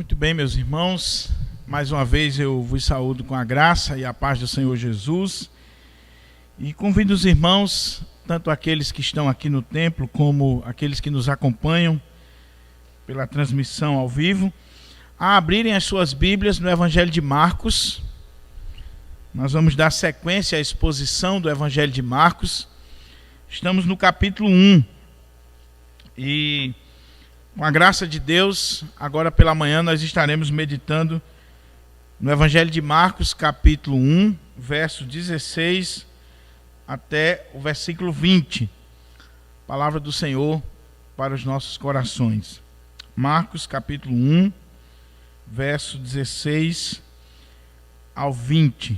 Muito bem, meus irmãos, mais uma vez eu vos saúdo com a graça e a paz do Senhor Jesus e convido os irmãos, tanto aqueles que estão aqui no templo como aqueles que nos acompanham pela transmissão ao vivo, a abrirem as suas Bíblias no Evangelho de Marcos. Nós vamos dar sequência à exposição do Evangelho de Marcos. Estamos no capítulo 1 e, com a graça de Deus, agora pela manhã nós estaremos meditando no Evangelho de Marcos, capítulo 1, verso 16 até o versículo 20. Palavra do Senhor para os nossos corações. Marcos, capítulo 1, verso 16 ao 20.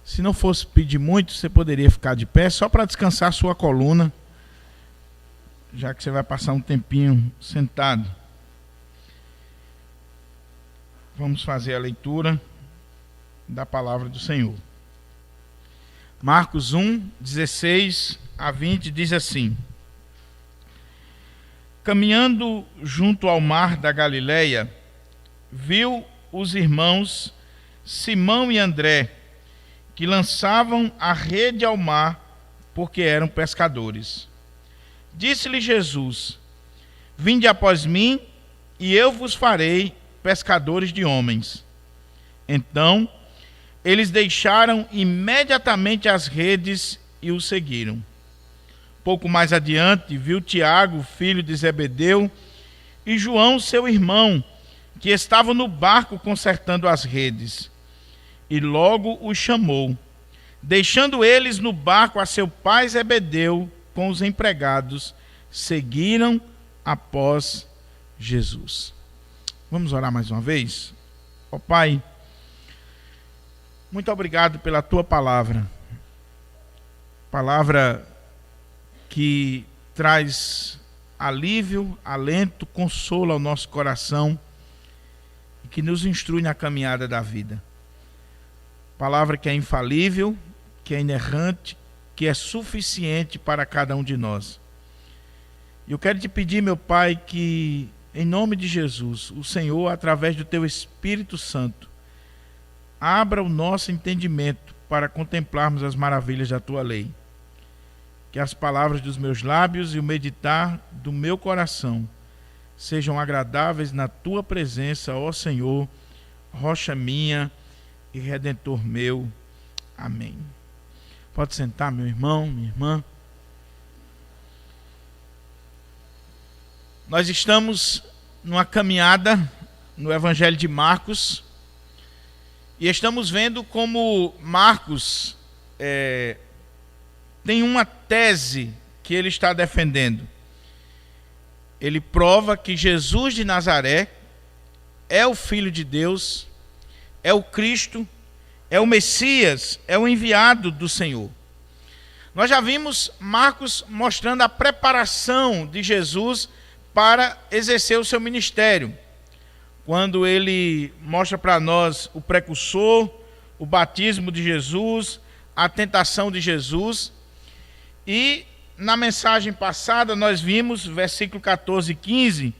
Se não fosse pedir muito, você poderia ficar de pé, só para descansar a sua coluna, já que você vai passar um tempinho sentado. Vamos fazer a leitura da palavra do Senhor. Marcos 1, 16 a 20 diz assim: Caminhando junto ao mar da Galileia, viu os irmãos Simão e André, que lançavam a rede ao mar, porque eram pescadores. Disse-lhe Jesus: Vinde após mim, e eu vos farei pescadores de homens. Então, eles deixaram imediatamente as redes e o seguiram. Pouco mais adiante, viu Tiago, filho de Zebedeu, e João, seu irmão, que estavam no barco consertando as redes. E logo os chamou, deixando eles no barco a seu pai Zebedeu com os empregados, seguiram após Jesus. Vamos orar mais uma vez? Ó Pai, muito obrigado pela Tua palavra. Palavra que traz alívio, alento, consolo ao nosso coração e que nos instrui na caminhada da vida. Palavra que é infalível, que é inerrante, que é suficiente para cada um de nós. Eu quero te pedir, meu Pai, que em nome de Jesus, o Senhor, através do Teu Espírito Santo, abra o nosso entendimento para contemplarmos as maravilhas da Tua lei. Que as palavras dos meus lábios e o meditar do meu coração sejam agradáveis na Tua presença, ó Senhor, rocha minha e redentor meu. Amém. Pode sentar, meu irmão, minha irmã. Nós estamos numa caminhada no Evangelho de Marcos e estamos vendo como Marcos tem uma tese que ele está defendendo. Ele prova que Jesus de Nazaré é o Filho de Deus, é o Cristo, é o Messias, é o enviado do Senhor. Nós já vimos Marcos mostrando a preparação de Jesus para exercer o seu ministério. Quando ele mostra para nós o precursor, o batismo de Jesus, a tentação de Jesus. E na mensagem passada nós vimos, versículo 14 e 15,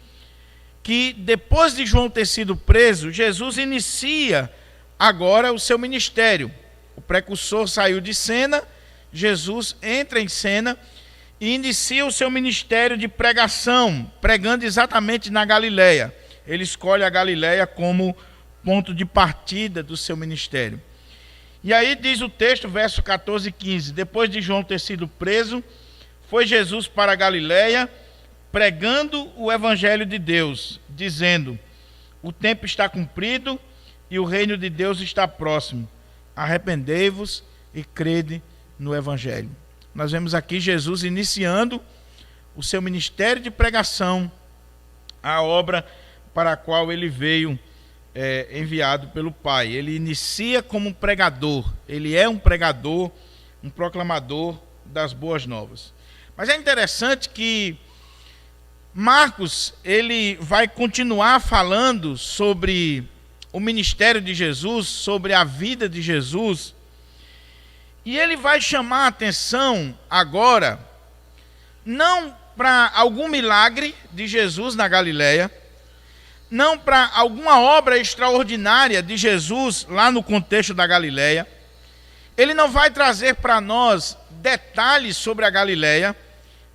que depois de João ter sido preso, Jesus inicia agora o seu ministério. O precursor saiu de cena, Jesus entra em cena e inicia o seu ministério de pregação, pregando exatamente na Galileia. Ele escolhe a Galileia como ponto de partida do seu ministério. E aí diz o texto, verso 14 e 15, depois de João ter sido preso, foi Jesus para a Galileia, pregando o evangelho de Deus, dizendo: o tempo está cumprido e o reino de Deus está próximo. Arrependei-vos e crede no evangelho. Nós vemos aqui Jesus iniciando o seu ministério de pregação, a obra para a qual ele veio enviado pelo Pai. Ele inicia como um pregador, ele é um pregador, um proclamador das boas novas. Mas é interessante que Marcos, ele vai continuar falando sobre o ministério de Jesus, sobre a vida de Jesus, e ele vai chamar a atenção agora, não para algum milagre de Jesus na Galileia, não para alguma obra extraordinária de Jesus lá no contexto da Galileia. Ele não vai trazer para nós detalhes sobre a Galileia.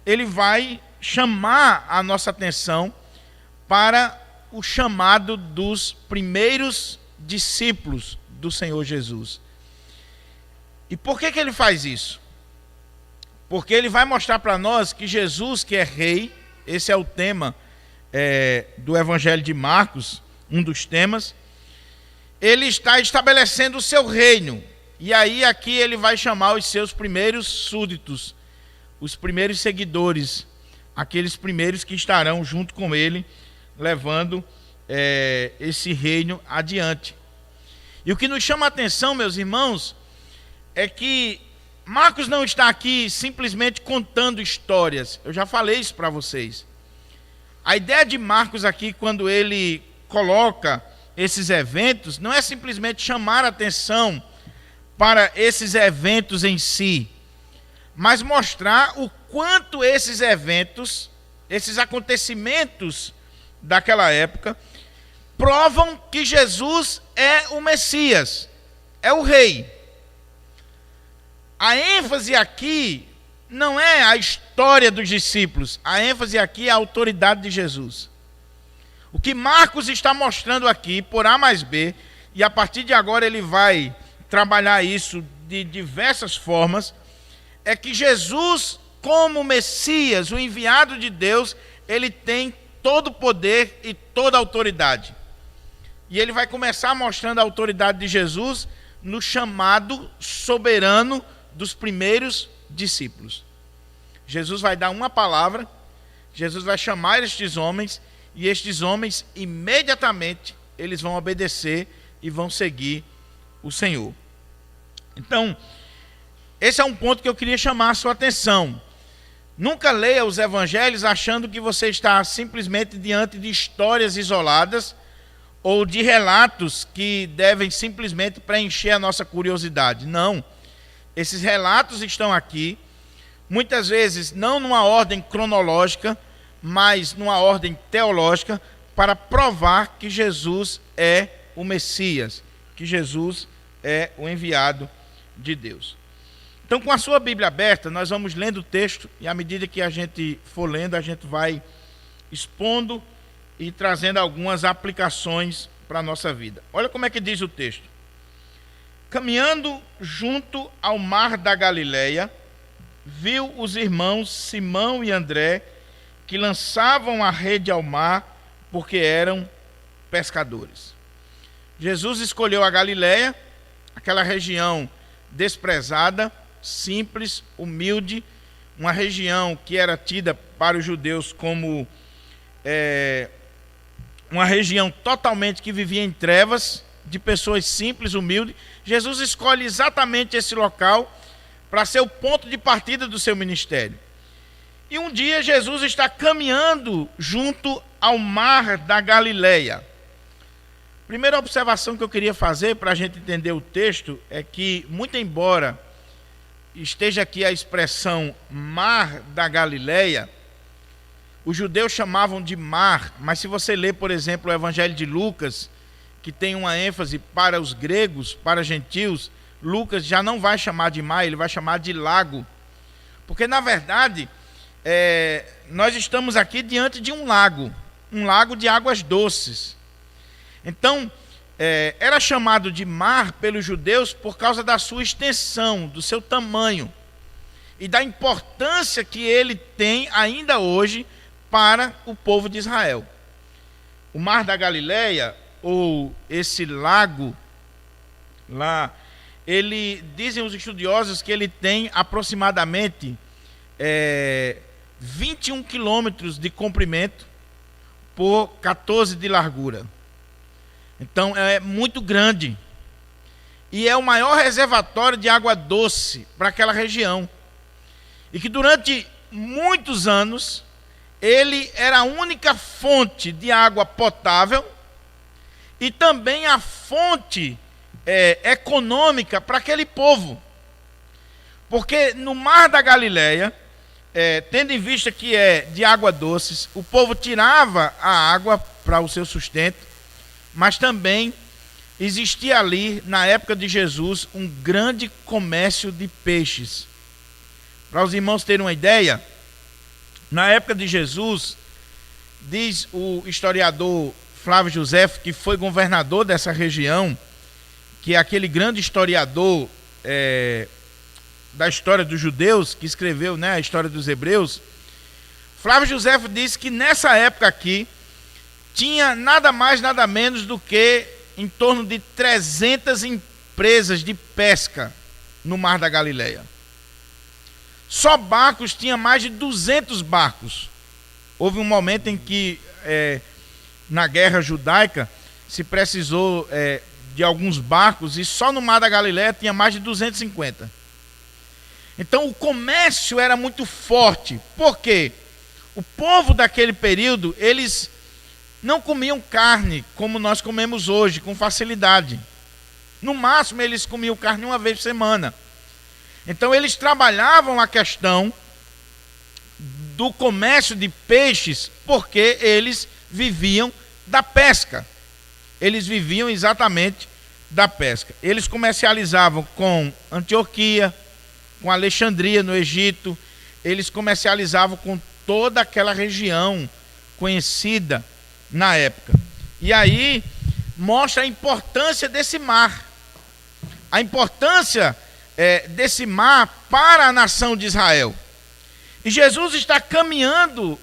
Ele vai chamar a nossa atenção para o chamado dos primeiros discípulos do Senhor Jesus. E por que ele faz isso? Porque ele vai mostrar para nós que Jesus, que é rei, esse é o tema do Evangelho de Marcos, um dos temas, ele está estabelecendo o seu reino. E aí aqui ele vai chamar os seus primeiros súditos, os primeiros seguidores, aqueles primeiros que estarão junto com ele, levando esse reino adiante. E o que nos chama a atenção, meus irmãos, é que Marcos não está aqui simplesmente contando histórias. Eu já falei isso para vocês. A ideia de Marcos aqui, quando ele coloca esses eventos, não é simplesmente chamar a atenção para esses eventos em si, mas mostrar o quanto esses eventos, esses acontecimentos daquela época, provam que Jesus é o Messias, é o Rei. A ênfase aqui não é a história dos discípulos, a ênfase aqui é a autoridade de Jesus. O que Marcos está mostrando aqui, por A mais B, e a partir de agora ele vai trabalhar isso de diversas formas, é que Jesus, como Messias, o enviado de Deus, ele tem todo o poder e toda a autoridade. E ele vai começar mostrando a autoridade de Jesus no chamado soberano dos primeiros discípulos. Jesus vai dar uma palavra, Jesus vai chamar estes homens, e estes homens, imediatamente, eles vão obedecer e vão seguir o Senhor. Então, esse é um ponto que eu queria chamar a sua atenção. Nunca leia os evangelhos achando que você está simplesmente diante de histórias isoladas ou de relatos que devem simplesmente preencher a nossa curiosidade. Não. Esses relatos estão aqui, muitas vezes não numa ordem cronológica, mas numa ordem teológica, para provar que Jesus é o Messias, que Jesus é o enviado de Deus. Então, com a sua Bíblia aberta, nós vamos lendo o texto, e à medida que a gente for lendo, a gente vai expondo e trazendo algumas aplicações para a nossa vida. Olha como é que diz o texto. Caminhando junto ao mar da Galileia, viu os irmãos Simão e André, que lançavam a rede ao mar, porque eram pescadores. Jesus escolheu a Galileia, aquela região desprezada, simples, humilde, uma região que era tida para os judeus como uma região totalmente que vivia em trevas, de pessoas simples, humildes. Jesus escolhe exatamente esse local para ser o ponto de partida do seu ministério. E um dia Jesus está caminhando junto ao mar da Galileia. Primeira observação que eu queria fazer para a gente entender o texto é que, muito embora esteja aqui a expressão mar da Galileia, os judeus chamavam de mar, mas se você ler, por exemplo, o Evangelho de Lucas, que tem uma ênfase para os gregos, para gentios, Lucas já não vai chamar de mar, ele vai chamar de lago. Porque, na verdade, nós estamos aqui diante de um lago de águas doces. Então, era chamado de mar pelos judeus por causa da sua extensão, do seu tamanho e da importância que ele tem ainda hoje para o povo de Israel. O mar da Galileia, ou esse lago lá, dizem os estudiosos que ele tem aproximadamente 21 quilômetros de comprimento por 14 de largura. Então é muito grande. E é o maior reservatório de água doce para aquela região. E que durante muitos anos ele era a única fonte de água potável e também a fonte econômica para aquele povo. Porque no mar da Galileia tendo em vista que é de água doces, o povo tirava a água para o seu sustento, mas também existia ali, na época de Jesus, um grande comércio de peixes. Para os irmãos terem uma ideia, na época de Jesus, diz o historiador Flávio Josefo, que foi governador dessa região, que é aquele grande historiador da história dos judeus, que escreveu, né, a história dos hebreus. Flávio Josefo disse que nessa época aqui, tinha nada mais, nada menos do que em torno de 300 empresas de pesca no Mar da Galileia. Só barcos, tinha mais de 200 barcos. Houve um momento em que, na guerra judaica, se precisou de alguns barcos, e só no Mar da Galileia tinha mais de 250. Então o comércio era muito forte. Por quê? O povo daquele período, eles não comiam carne como nós comemos hoje, com facilidade. No máximo, eles comiam carne uma vez por semana. Então, eles trabalhavam a questão do comércio de peixes, porque eles viviam da pesca. Eles viviam exatamente da pesca. Eles comercializavam com Antioquia, com Alexandria, no Egito. Eles comercializavam com toda aquela região conhecida na época. E aí mostra a importância desse mar, a importância desse mar para a nação de Israel. E Jesus está caminhando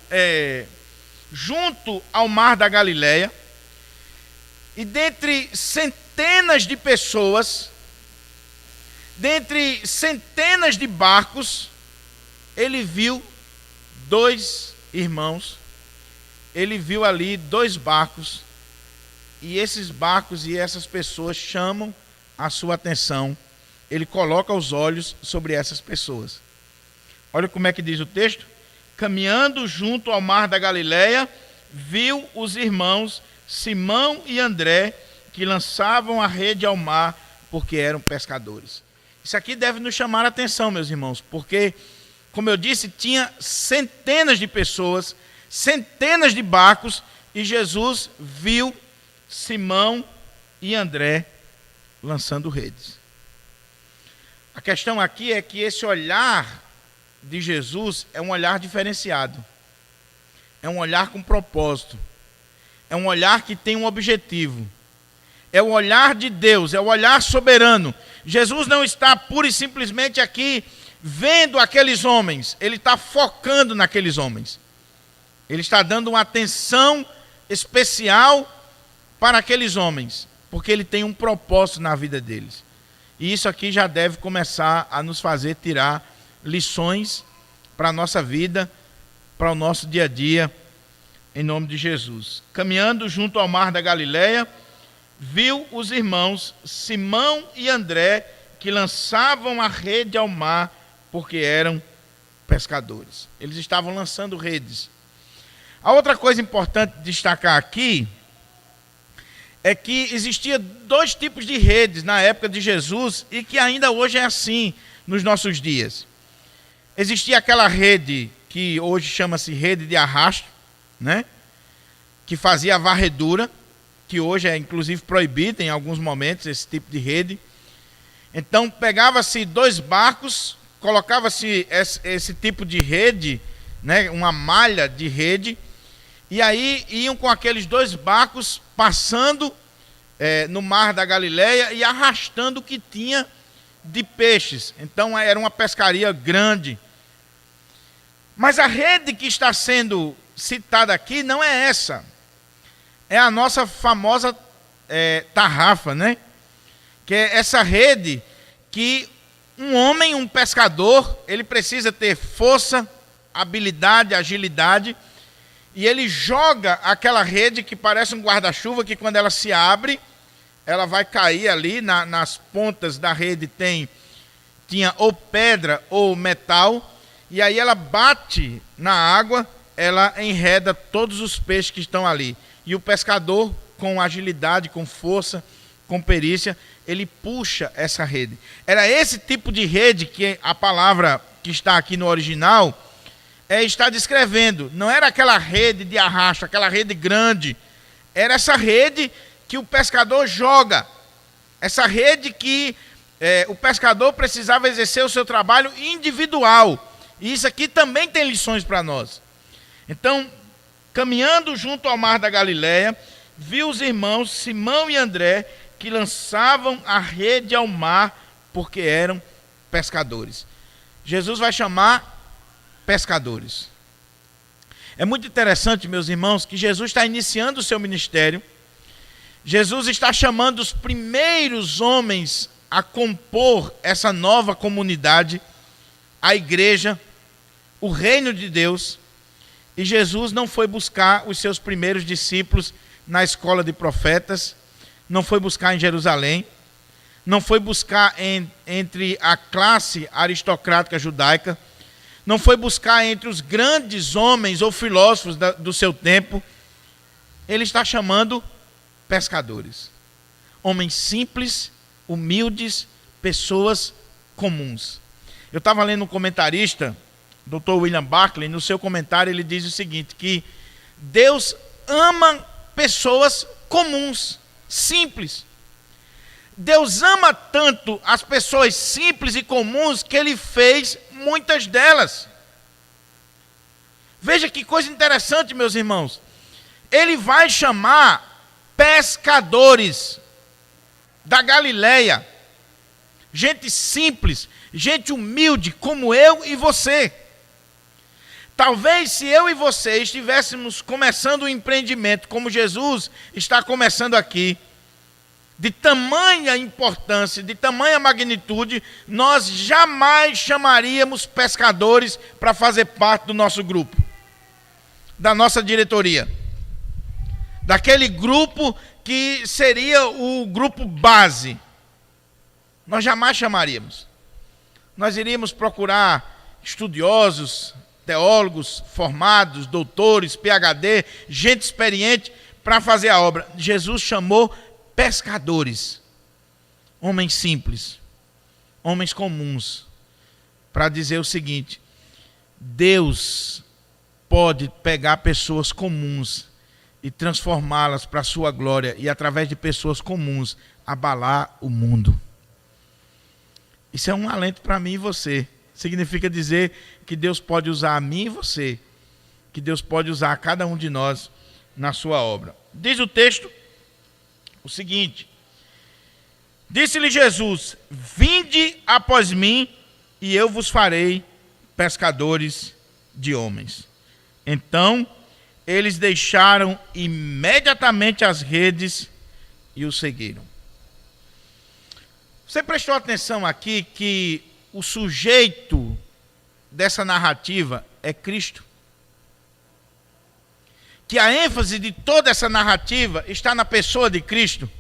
junto ao Mar da Galileia, e dentre centenas de pessoas, dentre centenas de barcos, ele viu dois irmãos. Ele viu ali dois barcos, e esses barcos e essas pessoas chamam a sua atenção. Ele coloca os olhos sobre essas pessoas. Olha como é que diz o texto. Caminhando junto ao Mar da Galileia, viu os irmãos Simão e André, que lançavam a rede ao mar, porque eram pescadores. Isso aqui deve nos chamar a atenção, meus irmãos, porque, como eu disse, tinha centenas de pessoas, centenas de barcos, e Jesus viu Simão e André lançando redes. A questão aqui é que esse olhar de Jesus é um olhar diferenciado, é um olhar com propósito, é um olhar que tem um objetivo, é o olhar de Deus, é o olhar soberano. Jesus não está pura e simplesmente aqui vendo aqueles homens, ele está focando naqueles homens. Ele está dando uma atenção especial para aqueles homens, porque ele tem um propósito na vida deles. E isso aqui já deve começar a nos fazer tirar lições para a nossa vida, para o nosso dia a dia, em nome de Jesus. Caminhando junto ao Mar da Galileia, viu os irmãos Simão e André, que lançavam a rede ao mar, porque eram pescadores. Eles estavam lançando redes. A outra coisa importante destacar aqui é que existia dois tipos de redes na época de Jesus, e que ainda hoje é assim nos nossos dias. Existia aquela rede que hoje chama-se rede de arrasto, né? Que fazia a varredura, que hoje é inclusive proibida em alguns momentos esse tipo de rede. Então pegava-se dois barcos, colocava-se esse tipo de rede, né? Uma malha de rede, e aí iam com aqueles dois barcos passando no Mar da Galileia e arrastando o que tinha de peixes. Então era uma pescaria grande. Mas a rede que está sendo citada aqui não é essa. É a nossa famosa tarrafa, né? Que é essa rede que um homem, um pescador, ele precisa ter força, habilidade, agilidade, e ele joga aquela rede que parece um guarda-chuva, que quando ela se abre, ela vai cair ali, nas pontas da rede tinha ou pedra ou metal, e aí ela bate na água, ela enreda todos os peixes que estão ali. E o pescador, com agilidade, com força, com perícia, ele puxa essa rede. Era esse tipo de rede que a palavra que está aqui no original está descrevendo. Não era aquela rede de arrasto, aquela rede grande. Era essa rede que o pescador joga. Essa rede que o pescador precisava exercer o seu trabalho individual. E isso aqui também tem lições para nós. Então, caminhando junto ao mar da Galileia, viu os irmãos Simão e André que lançavam a rede ao mar porque eram pescadores. Jesus vai chamar pescadores. É muito interessante, meus irmãos, que Jesus está iniciando o seu ministério. Jesus está chamando os primeiros homens a compor essa nova comunidade, a igreja, o reino de Deus. E Jesus não foi buscar os seus primeiros discípulos na escola de profetas, não foi buscar em Jerusalém, não foi buscar entre a classe aristocrática judaica, não foi buscar entre os grandes homens ou filósofos do seu tempo. Ele está chamando pescadores, homens simples, humildes, pessoas comuns. Eu estava lendo um comentarista, Dr. William Barclay, no seu comentário ele diz o seguinte, que Deus ama pessoas comuns, simples. Deus ama tanto as pessoas simples e comuns que ele fez muitas delas. Veja que coisa interessante, meus irmãos. Ele vai chamar pescadores da Galileia, gente simples, gente humilde como eu e você. Talvez se eu e você estivéssemos começando um empreendimento como Jesus está começando aqui, de tamanha importância, de tamanha magnitude, nós jamais chamaríamos pescadores para fazer parte do nosso grupo, da nossa diretoria, daquele grupo que seria o grupo base. Nós jamais chamaríamos. Nós iríamos procurar estudiosos, teólogos formados, doutores, PhD, gente experiente para fazer a obra. Jesus chamou pescadores, homens simples, homens comuns, para dizer o seguinte: Deus pode pegar pessoas comuns e transformá-las para a sua glória e através de pessoas comuns abalar o mundo. Isso é um alento para mim e você. Significa dizer que Deus pode usar a mim e você, que Deus pode usar a cada um de nós na sua obra. Diz o texto o seguinte: disse-lhe Jesus: vinde após mim e eu vos farei pescadores de homens. Então eles deixaram imediatamente as redes e o seguiram. Você prestou atenção aqui que o sujeito dessa narrativa é Cristo? Que a ênfase de toda essa narrativa está na pessoa de Cristo?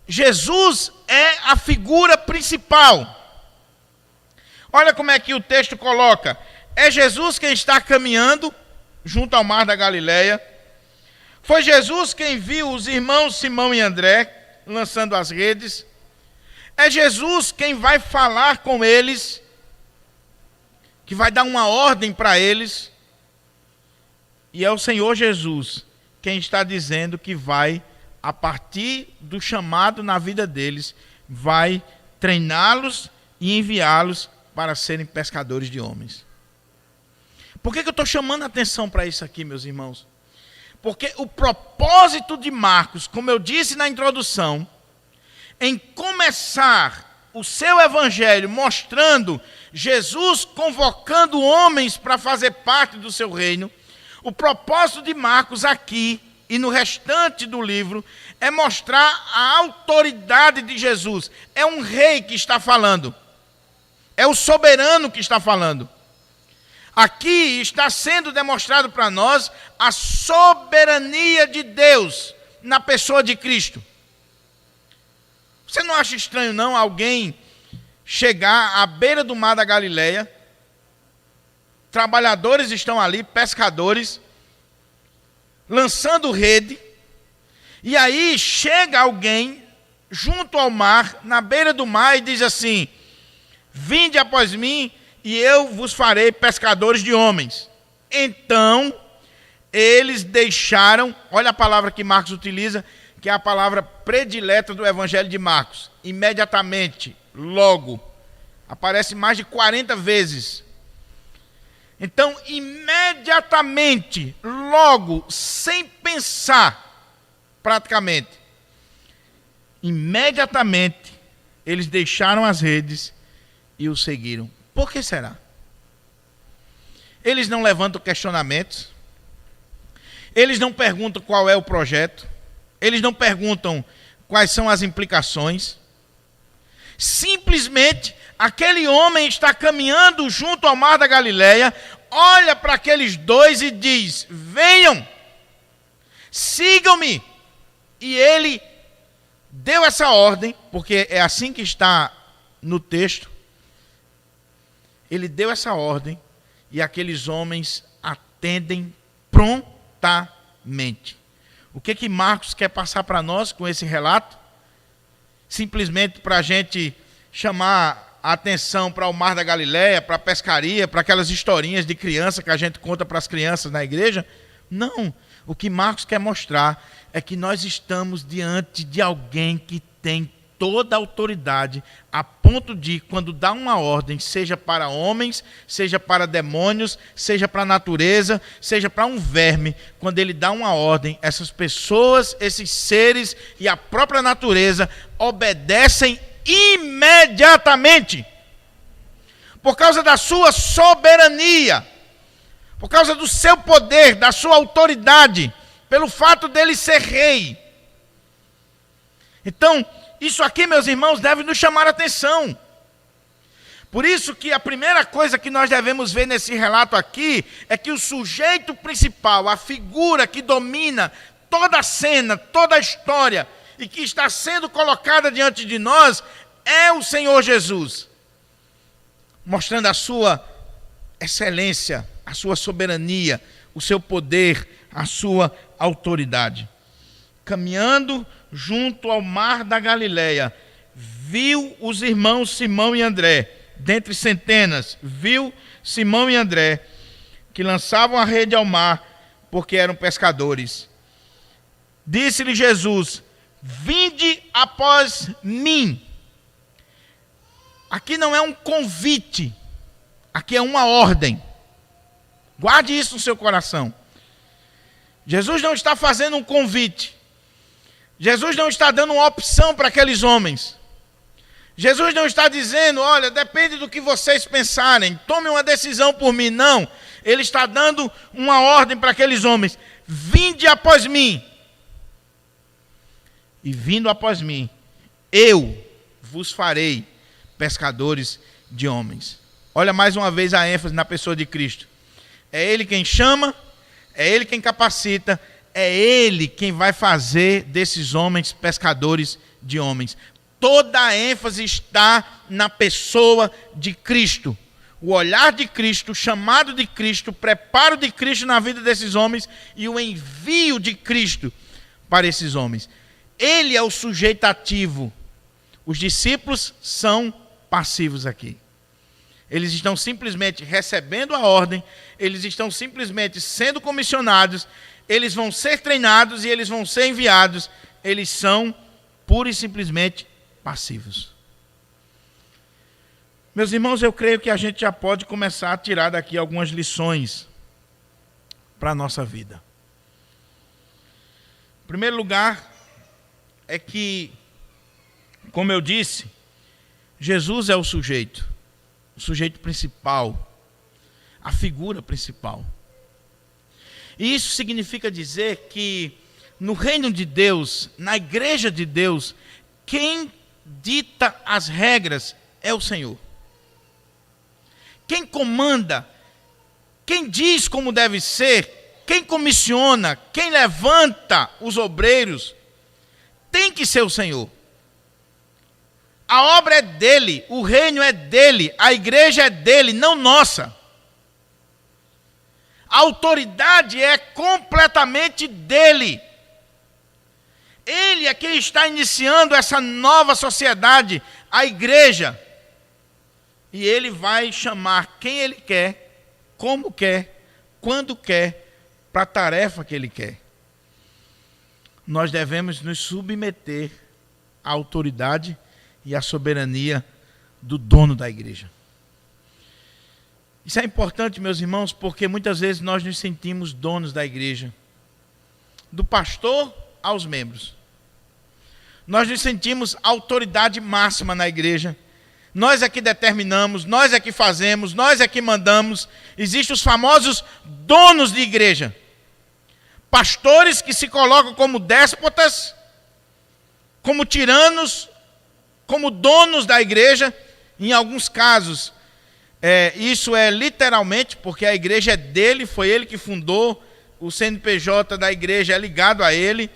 Jesus é a figura principal. Olha como é que o texto coloca. É Jesus quem está caminhando junto ao mar da Galileia. Foi Jesus quem viu os irmãos Simão e André lançando as redes. É Jesus quem vai falar com eles, que vai dar uma ordem para eles. E é o Senhor Jesus quem está dizendo que vai, a partir do chamado na vida deles, vai treiná-los e enviá-los para serem pescadores de homens. Por que eu estou chamando a atenção para isso aqui, meus irmãos? Porque o propósito de Marcos, como eu disse na introdução, em começar o seu evangelho mostrando Jesus convocando homens para fazer parte do seu reino, o propósito de Marcos aqui e no restante do livro é mostrar a autoridade de Jesus. É um rei que está falando. É o soberano que está falando. Aqui está sendo demonstrado para nós a soberania de Deus na pessoa de Cristo. Você não acha estranho, não, alguém chegar à beira do mar da Galileia, trabalhadores estão ali, pescadores, lançando rede, e aí chega alguém junto ao mar, na beira do mar, e diz assim: vinde após mim, e eu vos farei pescadores de homens. Então, eles deixaram, olha a palavra que Marcos utiliza, que é a palavra predileta do Evangelho de Marcos. Imediatamente, logo, aparece mais de 40 vezes. Então, imediatamente, logo, sem pensar, praticamente, imediatamente, eles deixaram as redes e o seguiram. Por que será? Eles não levantam questionamentos, eles não perguntam qual é o projeto, eles não perguntam quais são as implicações. Simplesmente, aquele homem está caminhando junto ao mar da Galileia, olha para aqueles dois e diz: venham, sigam-me. E ele deu essa ordem, porque é assim que está no texto. Ele deu essa ordem e aqueles homens atendem prontamente. O que Marcos quer passar para nós com esse relato? Simplesmente para a gente chamar a atenção para o mar da Galileia, para a pescaria, para aquelas historinhas de criança que a gente conta para as crianças na igreja? Não. O que Marcos quer mostrar é que nós estamos diante de alguém que tem toda a autoridade, a ponto de, quando dá uma ordem, seja para homens, seja para demônios, seja para a natureza, seja para um verme, quando ele dá uma ordem, essas pessoas, esses seres e a própria natureza obedecem imediatamente, por causa da sua soberania, por causa do seu poder, da sua autoridade, pelo fato dele ser rei. Então, isso aqui, meus irmãos, deve nos chamar a atenção. Por isso que a primeira coisa que nós devemos ver nesse relato aqui é que o sujeito principal, a figura que domina toda a cena, toda a história e que está sendo colocada diante de nós é o Senhor Jesus, mostrando a sua excelência, a sua soberania, o seu poder, a sua autoridade. Caminhando junto ao mar da Galileia, viu os irmãos Simão e André, dentre centenas, viu Simão e André, que lançavam a rede ao mar, porque eram pescadores. Disse-lhe Jesus: vinde após mim. Aqui não é um convite, aqui é uma ordem. Guarde isso no seu coração. Jesus não está fazendo um convite. Jesus não está dando uma opção para aqueles homens. Jesus não está dizendo: olha, depende do que vocês pensarem, tome uma decisão por mim. Não, ele está dando uma ordem para aqueles homens: vinde após mim. E vindo após mim, eu vos farei pescadores de homens. Olha mais uma vez a ênfase na pessoa de Cristo. É Ele quem chama, é Ele quem capacita, é Ele quem vai fazer desses homens pescadores de homens. Toda a ênfase está na pessoa de Cristo. O olhar de Cristo, o chamado de Cristo, o preparo de Cristo na vida desses homens e o envio de Cristo para esses homens. Ele é o sujeito ativo. Os discípulos são passivos aqui. Eles estão simplesmente recebendo a ordem, eles estão simplesmente sendo comissionados, eles vão ser treinados e eles vão ser enviados. Eles são pura e simplesmente passivos. Meus irmãos, eu creio que a gente já pode começar a tirar daqui algumas lições para a nossa vida. Em primeiro lugar, é que, como eu disse, Jesus é o sujeito principal, a figura principal. E isso significa dizer que no reino de Deus, na igreja de Deus, quem dita as regras é o Senhor. Quem comanda, quem diz como deve ser, quem comissiona, quem levanta os obreiros, tem que ser o Senhor. A obra é dele, o reino é dele, a igreja é dele, não nossa. A autoridade é completamente dele. Ele é quem está iniciando essa nova sociedade, a igreja. e ele vai chamar quem ele quer, como quer, quando quer, para a tarefa que ele quer. Nós devemos nos submeter à autoridade e à soberania do dono da igreja. Isso é importante, meus irmãos, porque muitas vezes nós nos sentimos donos da igreja, do pastor aos membros. Nós nos sentimos autoridade máxima na igreja. Nós é que determinamos, nós é que fazemos, nós é que mandamos. Existem os famosos donos de igreja. Pastores que se colocam como déspotas, como tiranos, como donos da igreja. Em alguns casos, isso é literalmente, porque a igreja é dele, foi ele que fundou, o CNPJ da igreja é ligado a ele,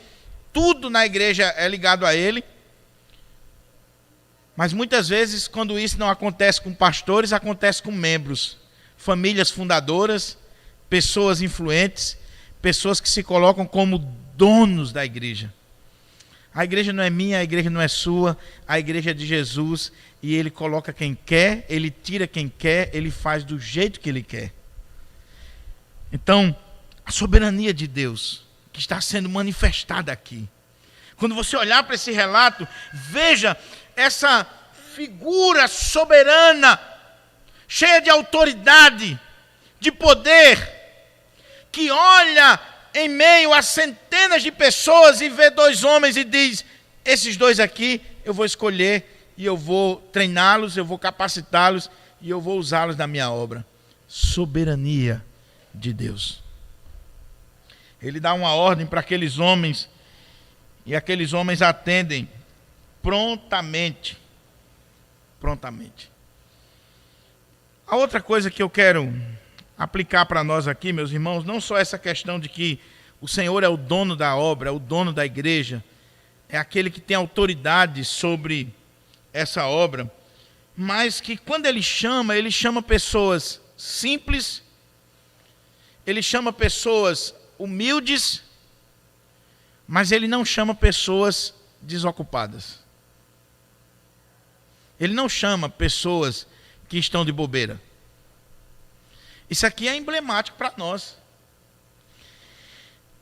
tudo na igreja é ligado a ele. Mas muitas vezes, quando isso não acontece com pastores, acontece com membros, famílias fundadoras, pessoas influentes, pessoas que se colocam como donos da igreja. A igreja não é minha, a igreja não é sua, a igreja é de Jesus, e ele coloca quem quer, ele tira quem quer, ele faz do jeito que ele quer. Então, a soberania de Deus, que está sendo manifestada aqui. Quando você olhar para esse relato, veja essa figura soberana, cheia de autoridade, de poder, que olha em meio a centenas de pessoas e vê dois homens e diz: esses dois aqui eu vou escolher e eu vou treiná-los, eu vou capacitá-los e eu vou usá-los na minha obra. Soberania de Deus. Ele dá uma ordem para aqueles homens e aqueles homens atendem prontamente. Prontamente. A outra coisa que eu quero aplicar para nós aqui, meus irmãos, não só essa questão de que o Senhor é o dono da obra, é o dono da igreja, é aquele que tem autoridade sobre essa obra, mas que quando ele chama pessoas simples, ele chama pessoas humildes, mas ele não chama pessoas desocupadas. Ele não chama pessoas que estão de bobeira. Isso aqui é emblemático para nós.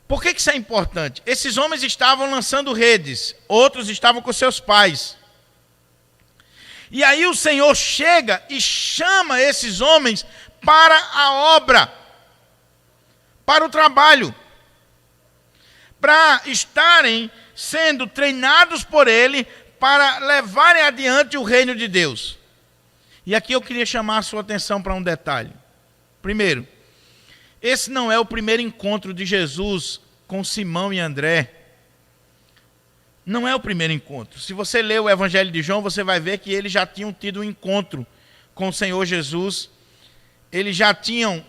Por que isso é importante? Esses homens estavam lançando redes, outros estavam com seus pais. E aí o Senhor chega e chama esses homens para a obra, para o trabalho, para estarem sendo treinados por Ele, para levarem adiante o reino de Deus. E aqui eu queria chamar a sua atenção para um detalhe. Primeiro, esse não é o primeiro encontro de Jesus com Simão e André. Não é o primeiro encontro. Se você ler o Evangelho de João, você vai ver que eles já tinham tido um encontro com o Senhor Jesus. Eles já tinham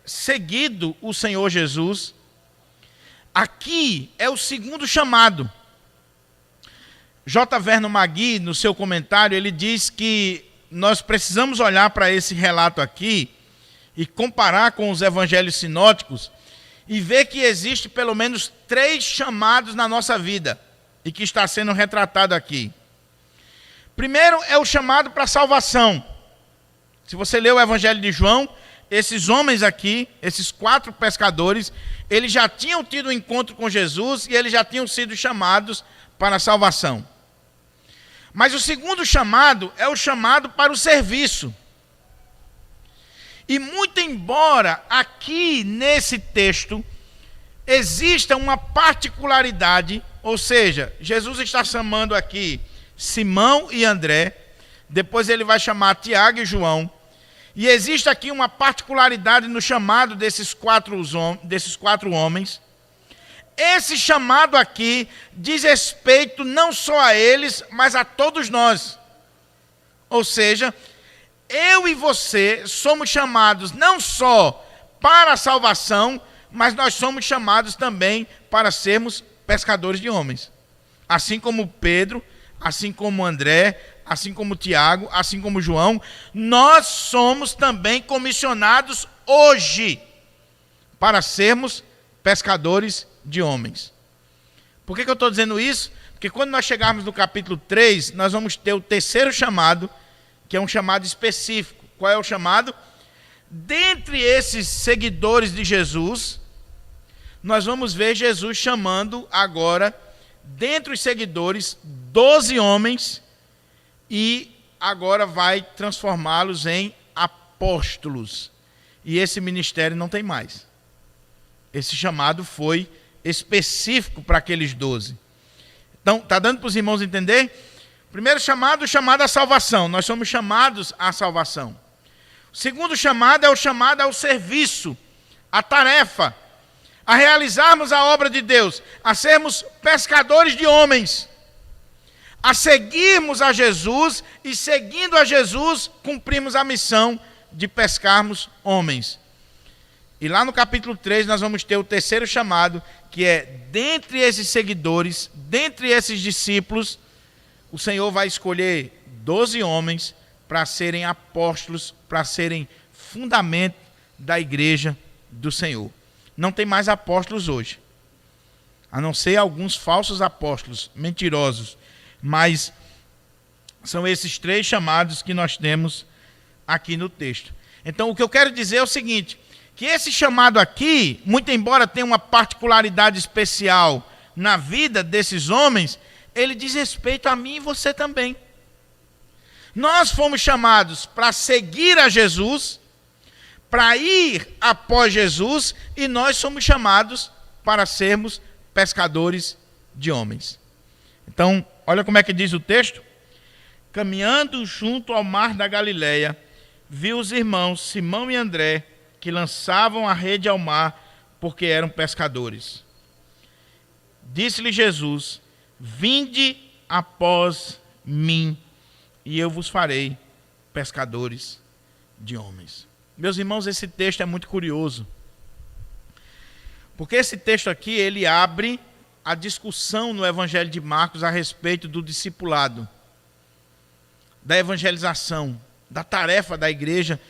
seguido o Senhor Jesus. Aqui é o segundo chamado. J. Vernon McGee, no seu comentário, ele diz que nós precisamos olhar para esse relato aqui e comparar com os evangelhos sinóticos e ver que existe pelo menos 3 chamados na nossa vida e que está sendo retratado aqui. Primeiro é o chamado para a salvação. Se você ler o Evangelho de João, esses homens aqui, esses 4 pescadores, eles já tinham tido um encontro com Jesus e eles já tinham sido chamados para a salvação. Mas o segundo chamado é o chamado para o serviço. E muito embora aqui nesse texto exista uma particularidade, ou seja, Jesus está chamando aqui Simão e André, depois ele vai chamar Tiago e João, e existe aqui uma particularidade no chamado desses quatro homens. Esse chamado aqui diz respeito não só a eles, mas a todos nós. Ou seja, eu e você somos chamados não só para a salvação, mas nós somos chamados também para sermos pescadores de homens. Assim como Pedro, assim como André, assim como Tiago, assim como João, nós somos também comissionados hoje para sermos pescadores de homens. Por que eu estou dizendo isso? Porque quando nós chegarmos no capítulo 3, nós vamos ter o terceiro chamado, que é um chamado específico. Qual é o chamado? Dentre esses seguidores de Jesus, nós vamos ver Jesus chamando agora, dentre os seguidores, 12 homens, e agora vai transformá-los em apóstolos. E esse ministério não tem mais. Esse chamado foi específico para aqueles 12. Então, está dando para os irmãos entender? Primeiro chamado, o chamado à salvação. Nós somos chamados à salvação. O segundo chamado é o chamado ao serviço, à tarefa, a realizarmos a obra de Deus, a sermos pescadores de homens, a seguirmos a Jesus e, seguindo a Jesus, cumprimos a missão de pescarmos homens. E lá no capítulo 3 nós vamos ter o terceiro chamado, que é, dentre esses seguidores, dentre esses discípulos, o Senhor vai escolher 12 homens para serem apóstolos, para serem fundamento da igreja do Senhor. Não tem mais apóstolos hoje, a não ser alguns falsos apóstolos, mentirosos, mas são esses 3 chamados que nós temos aqui no texto. Então, o que eu quero dizer é o seguinte, que esse chamado aqui, muito embora tenha uma particularidade especial na vida desses homens, ele diz respeito a mim e você também. Nós fomos chamados para seguir a Jesus, para ir após Jesus, e nós somos chamados para sermos pescadores de homens. Então, olha como é que diz o texto. Caminhando junto ao mar da Galileia, viu os irmãos Simão e André, que lançavam a rede ao mar, porque eram pescadores. Disse-lhe Jesus: vinde após mim, e eu vos farei pescadores de homens. Meus irmãos, esse texto é muito curioso, porque esse texto aqui, ele abre a discussão no Evangelho de Marcos a respeito do discipulado, da evangelização, da tarefa da igreja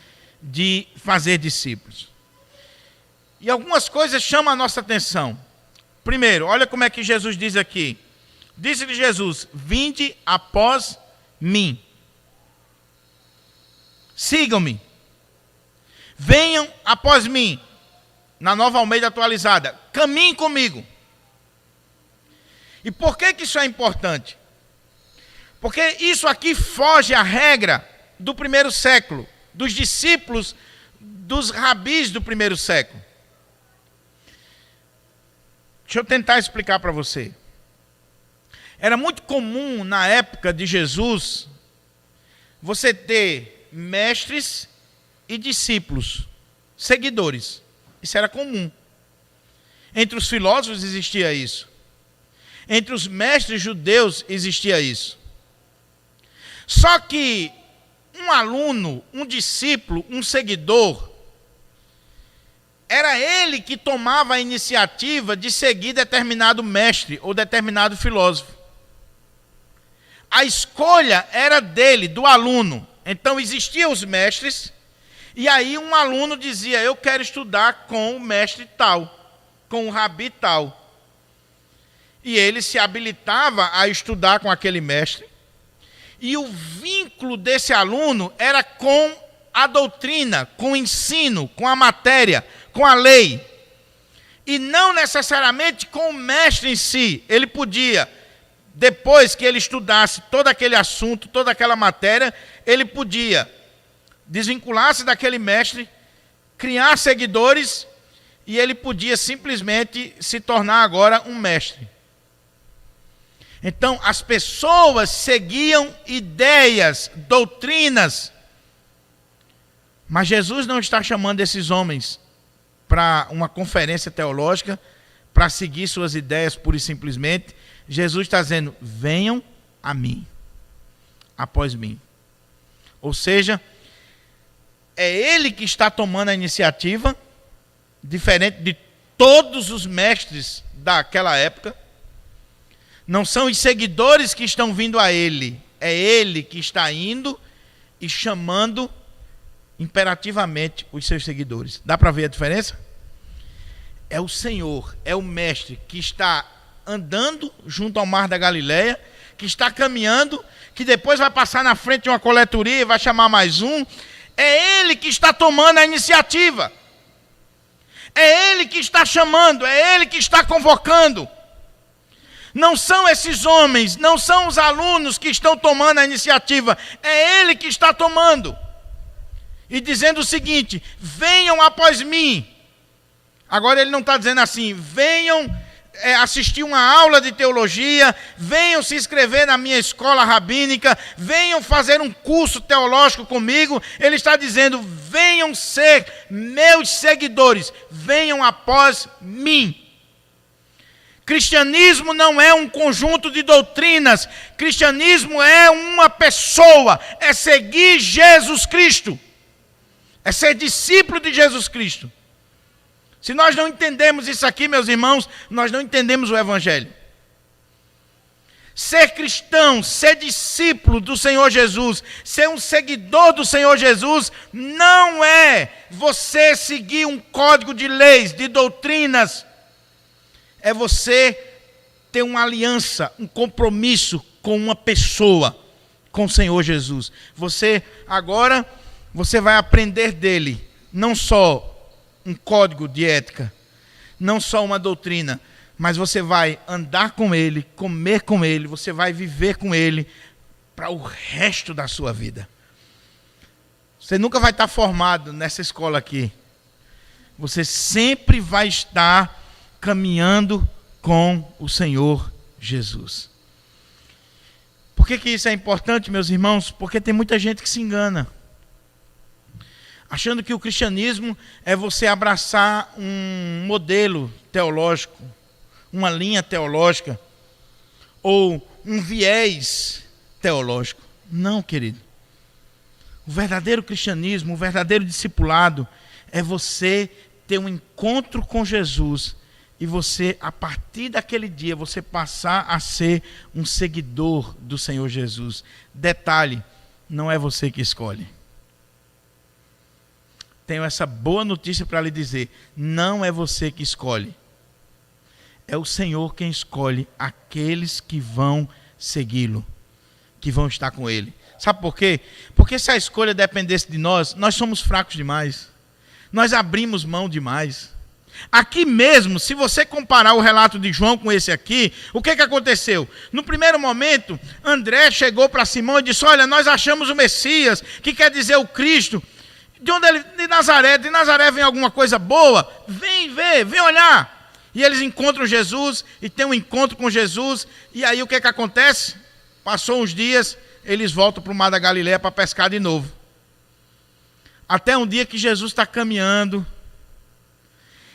de fazer discípulos. E algumas coisas chamam a nossa atenção. Primeiro, olha como é que Jesus diz aqui. Disse-lhe Jesus: vinde após mim. Sigam-me. Venham após mim. Na Nova Almeida atualizada. Caminhem comigo. E por que isso é importante? Porque isso aqui foge à regra do primeiro século, dos discípulos, dos rabis do primeiro século. Deixa eu tentar explicar para você. Era muito comum na época de Jesus você ter mestres e discípulos, seguidores. Isso era comum. Entre os filósofos existia isso. Entre os mestres judeus existia isso. Só que um aluno, um discípulo, um seguidor, era ele que tomava a iniciativa de seguir determinado mestre ou determinado filósofo. A escolha era dele, do aluno. Então existiam os mestres, e aí um aluno dizia: eu quero estudar com o mestre tal, com o rabi tal. E ele se habilitava a estudar com aquele mestre, e o vínculo desse aluno era com a doutrina, com o ensino, com a matéria, com a lei. E não necessariamente com o mestre em si. Ele podia, depois que ele estudasse todo aquele assunto, toda aquela matéria, ele podia desvincular-se daquele mestre, criar seguidores, e ele podia simplesmente se tornar agora um mestre. Então, as pessoas seguiam ideias, doutrinas, mas Jesus não está chamando esses homens para uma conferência teológica, para seguir suas ideias pura e simplesmente. Jesus está dizendo: venham a mim, após mim. Ou seja, é ele que está tomando a iniciativa, diferente de todos os mestres daquela época. Não são os seguidores que estão vindo a ele, é ele que está indo e chamando imperativamente os seus seguidores. Dá para ver a diferença? É o Senhor, é o mestre que está andando junto ao mar da Galileia, que está caminhando, que depois vai passar na frente de uma coletoria e vai chamar mais um. É ele que está tomando a iniciativa. É ele que está chamando, é ele que está convocando. Não são esses homens, não são os alunos que estão tomando a iniciativa, é ele que está tomando. E dizendo o seguinte: venham após mim. Agora ele não está dizendo assim, venham assistir uma aula de teologia, venham se inscrever na minha escola rabínica, venham fazer um curso teológico comigo. Ele está dizendo, venham ser meus seguidores, venham após mim. Cristianismo não é um conjunto de doutrinas, cristianismo é uma pessoa, é seguir Jesus Cristo, é ser discípulo de Jesus Cristo. Se nós não entendemos isso aqui, meus irmãos, nós não entendemos o Evangelho. Ser cristão, ser discípulo do Senhor Jesus, ser um seguidor do Senhor Jesus, não é você seguir um código de leis, de doutrinas. É você ter uma aliança, um compromisso com uma pessoa, com o Senhor Jesus. Você vai aprender dele, não só um código de ética, não só uma doutrina, mas você vai andar com ele, comer com ele, você vai viver com ele para o resto da sua vida. Você nunca vai estar formado nessa escola aqui. Você sempre vai estar caminhando com o Senhor Jesus. Por que isso é importante, meus irmãos? Porque tem muita gente que se engana, achando que o cristianismo é você abraçar um modelo teológico, uma linha teológica, ou um viés teológico. Não, querido. O verdadeiro cristianismo, o verdadeiro discipulado, é você ter um encontro com Jesus e você, a partir daquele dia, você passar a ser um seguidor do Senhor Jesus. Detalhe, não é você que escolhe. Tenho essa boa notícia para lhe dizer, não é você que escolhe. É o Senhor quem escolhe aqueles que vão segui-lo, que vão estar com ele. Sabe por quê? Porque se a escolha dependesse de nós, nós somos fracos demais. Nós abrimos mão demais. Aqui mesmo, se você comparar o relato de João com esse aqui, o que aconteceu? No primeiro momento, André chegou para Simão e disse, olha, nós achamos o Messias, que quer dizer o Cristo. De onde ele? De Nazaré vem alguma coisa boa? Vem ver, vem olhar. E eles encontram Jesus, e tem um encontro com Jesus, e aí o que acontece? Passou uns dias, eles voltam para o mar da Galileia para pescar de novo. Até um dia que Jesus está caminhando,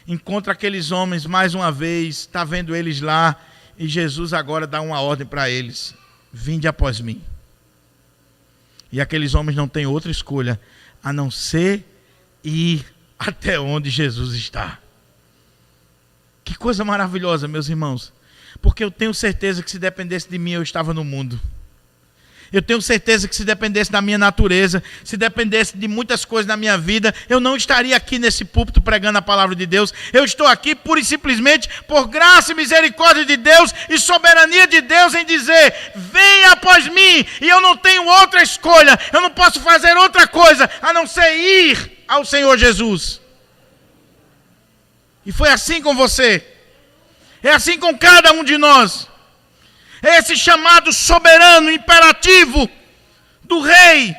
encontra aqueles homens mais uma vez, está vendo eles lá, e Jesus agora dá uma ordem para eles, vinde após mim. E aqueles homens não têm outra escolha, a não ser ir até onde Jesus está. Que coisa maravilhosa, meus irmãos. Porque eu tenho certeza que se dependesse de mim, eu estava no mundo. Eu tenho certeza que se dependesse da minha natureza, se dependesse de muitas coisas na minha vida, eu não estaria aqui nesse púlpito pregando a palavra de Deus. Eu estou aqui pura e simplesmente por graça e misericórdia de Deus e soberania de Deus em dizer, venha após mim, e eu não tenho outra escolha, eu não posso fazer outra coisa, a não ser ir ao Senhor Jesus. E foi assim com você, é assim com cada um de nós. Esse chamado soberano, imperativo do rei,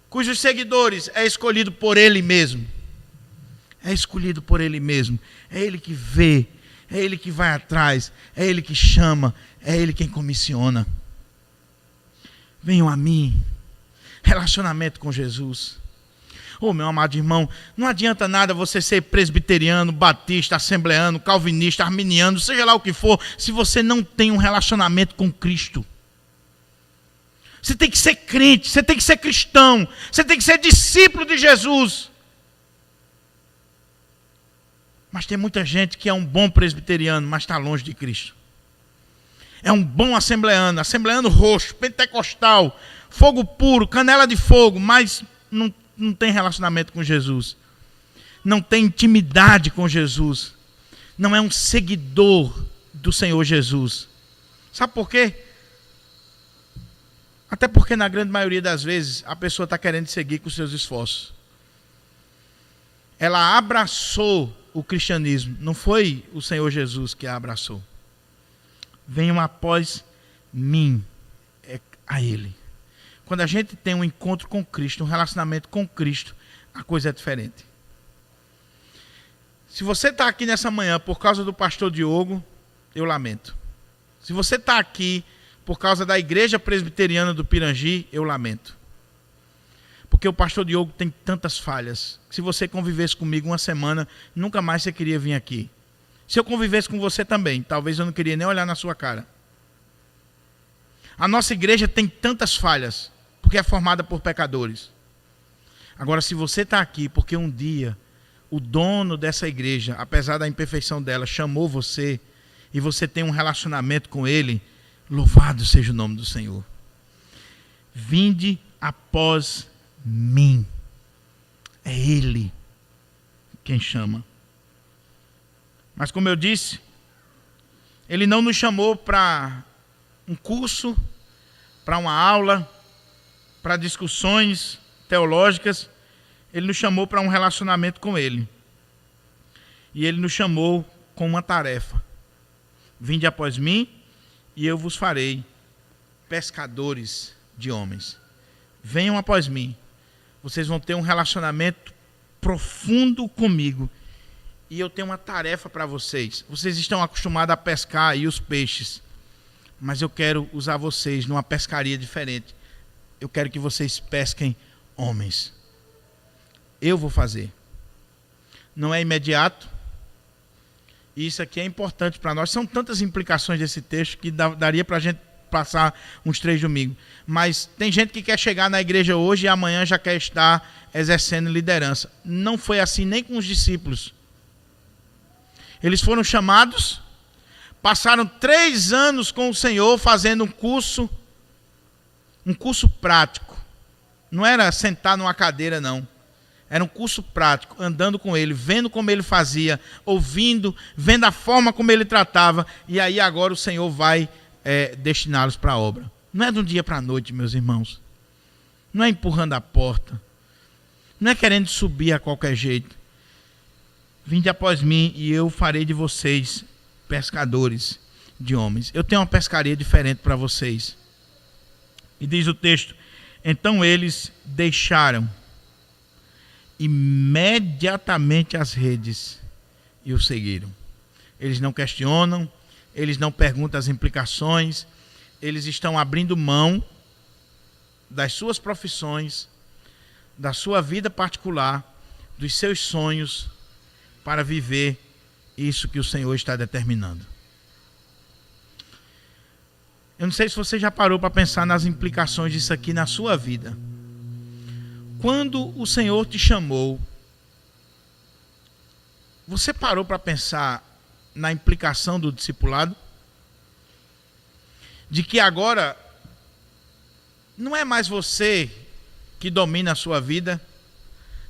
cujos seguidores é escolhido por ele mesmo. É escolhido por ele mesmo. É ele que vê, é ele que vai atrás, é ele que chama, é ele quem comissiona. Venham a mim. Relacionamento com Jesus. Oh, meu amado irmão, não adianta nada você ser presbiteriano, batista, assembleano, calvinista, arminiano, seja lá o que for, se você não tem um relacionamento com Cristo. Você tem que ser crente, você tem que ser cristão, você tem que ser discípulo de Jesus. Mas tem muita gente que é um bom presbiteriano, mas está longe de Cristo. É um bom assembleano, assembleano roxo, pentecostal, fogo puro, canela de fogo, mas não tem relacionamento com Jesus, não tem intimidade com Jesus, não é um seguidor do Senhor Jesus. Sabe por quê? Até porque na grande maioria das vezes a pessoa está querendo seguir com seus esforços. Ela abraçou o cristianismo, não foi o Senhor Jesus que a abraçou. Venham após mim, é a Ele. Quando a gente tem um encontro com Cristo, um relacionamento com Cristo, a coisa é diferente. Se você está aqui nessa manhã por causa do pastor Diogo, eu lamento. Se você está aqui por causa da igreja presbiteriana do Pirangi, eu lamento. Porque o pastor Diogo tem tantas falhas. Se você convivesse comigo uma semana, nunca mais você queria vir aqui. Se eu convivesse com você também, talvez eu não queria nem olhar na sua cara. A nossa igreja tem tantas falhas, porque é formada por pecadores. Agora, se você está aqui porque um dia o dono dessa igreja, apesar da imperfeição dela, chamou você e você tem um relacionamento com ele, louvado seja o nome do Senhor. Vinde após mim. É Ele quem chama. Mas como eu disse, Ele não nos chamou para um curso, para uma aula, para discussões teológicas. Ele nos chamou para um relacionamento com Ele. E Ele nos chamou com uma tarefa. Vinde após mim e eu vos farei pescadores de homens. Venham após mim. Vocês vão ter um relacionamento profundo comigo. E eu tenho uma tarefa para vocês. Vocês estão acostumados a pescar aí os peixes. Mas eu quero usar vocês numa pescaria diferente. Eu quero que vocês pesquem homens. Eu vou fazer. Não é imediato. E isso aqui é importante para nós. São tantas implicações desse texto que daria para a gente passar uns 3 domingos. Mas tem gente que quer chegar na igreja hoje e amanhã já quer estar exercendo liderança. Não foi assim nem com os discípulos. Eles foram chamados, passaram 3 anos com o Senhor fazendo um curso prático. Não era sentar numa cadeira, não. Era um curso prático, andando com ele, vendo como ele fazia, ouvindo, vendo a forma como ele tratava. E aí agora o Senhor vai destiná-los para a obra. Não é de um dia para a noite, meus irmãos. Não é empurrando a porta. Não é querendo subir a qualquer jeito. Vinde após mim e eu farei de vocês pescadores de homens. Eu tenho uma pescaria diferente para vocês. E diz o texto, então eles deixaram imediatamente as redes e o seguiram. Eles não questionam, eles não perguntam as implicações, eles estão abrindo mão das suas profissões, da sua vida particular, dos seus sonhos, para viver isso que o Senhor está determinando. Eu não sei se você já parou para pensar nas implicações disso aqui na sua vida. Quando o Senhor te chamou, você parou para pensar na implicação do discipulado? De que agora não é mais você que domina a sua vida,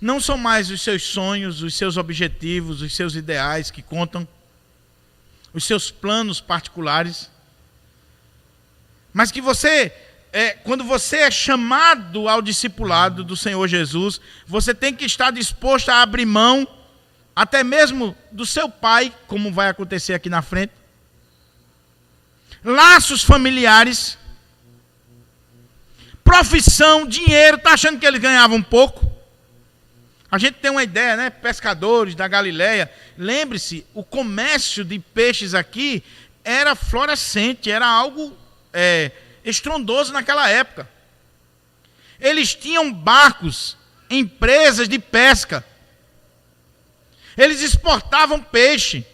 não são mais os seus sonhos, os seus objetivos, os seus ideais que contam, os seus planos particulares, mas que você, quando você é chamado ao discipulado do Senhor Jesus, você tem que estar disposto a abrir mão, até mesmo do seu pai, como vai acontecer aqui na frente, laços familiares, profissão, dinheiro. Está achando que eles ganhavam pouco? A gente tem uma ideia, né? Pescadores da Galileia. Lembre-se, o comércio de peixes aqui era florescente, era algo estrondoso naquela época. Eles tinham barcos, empresas de pesca. Eles exportavam peixe.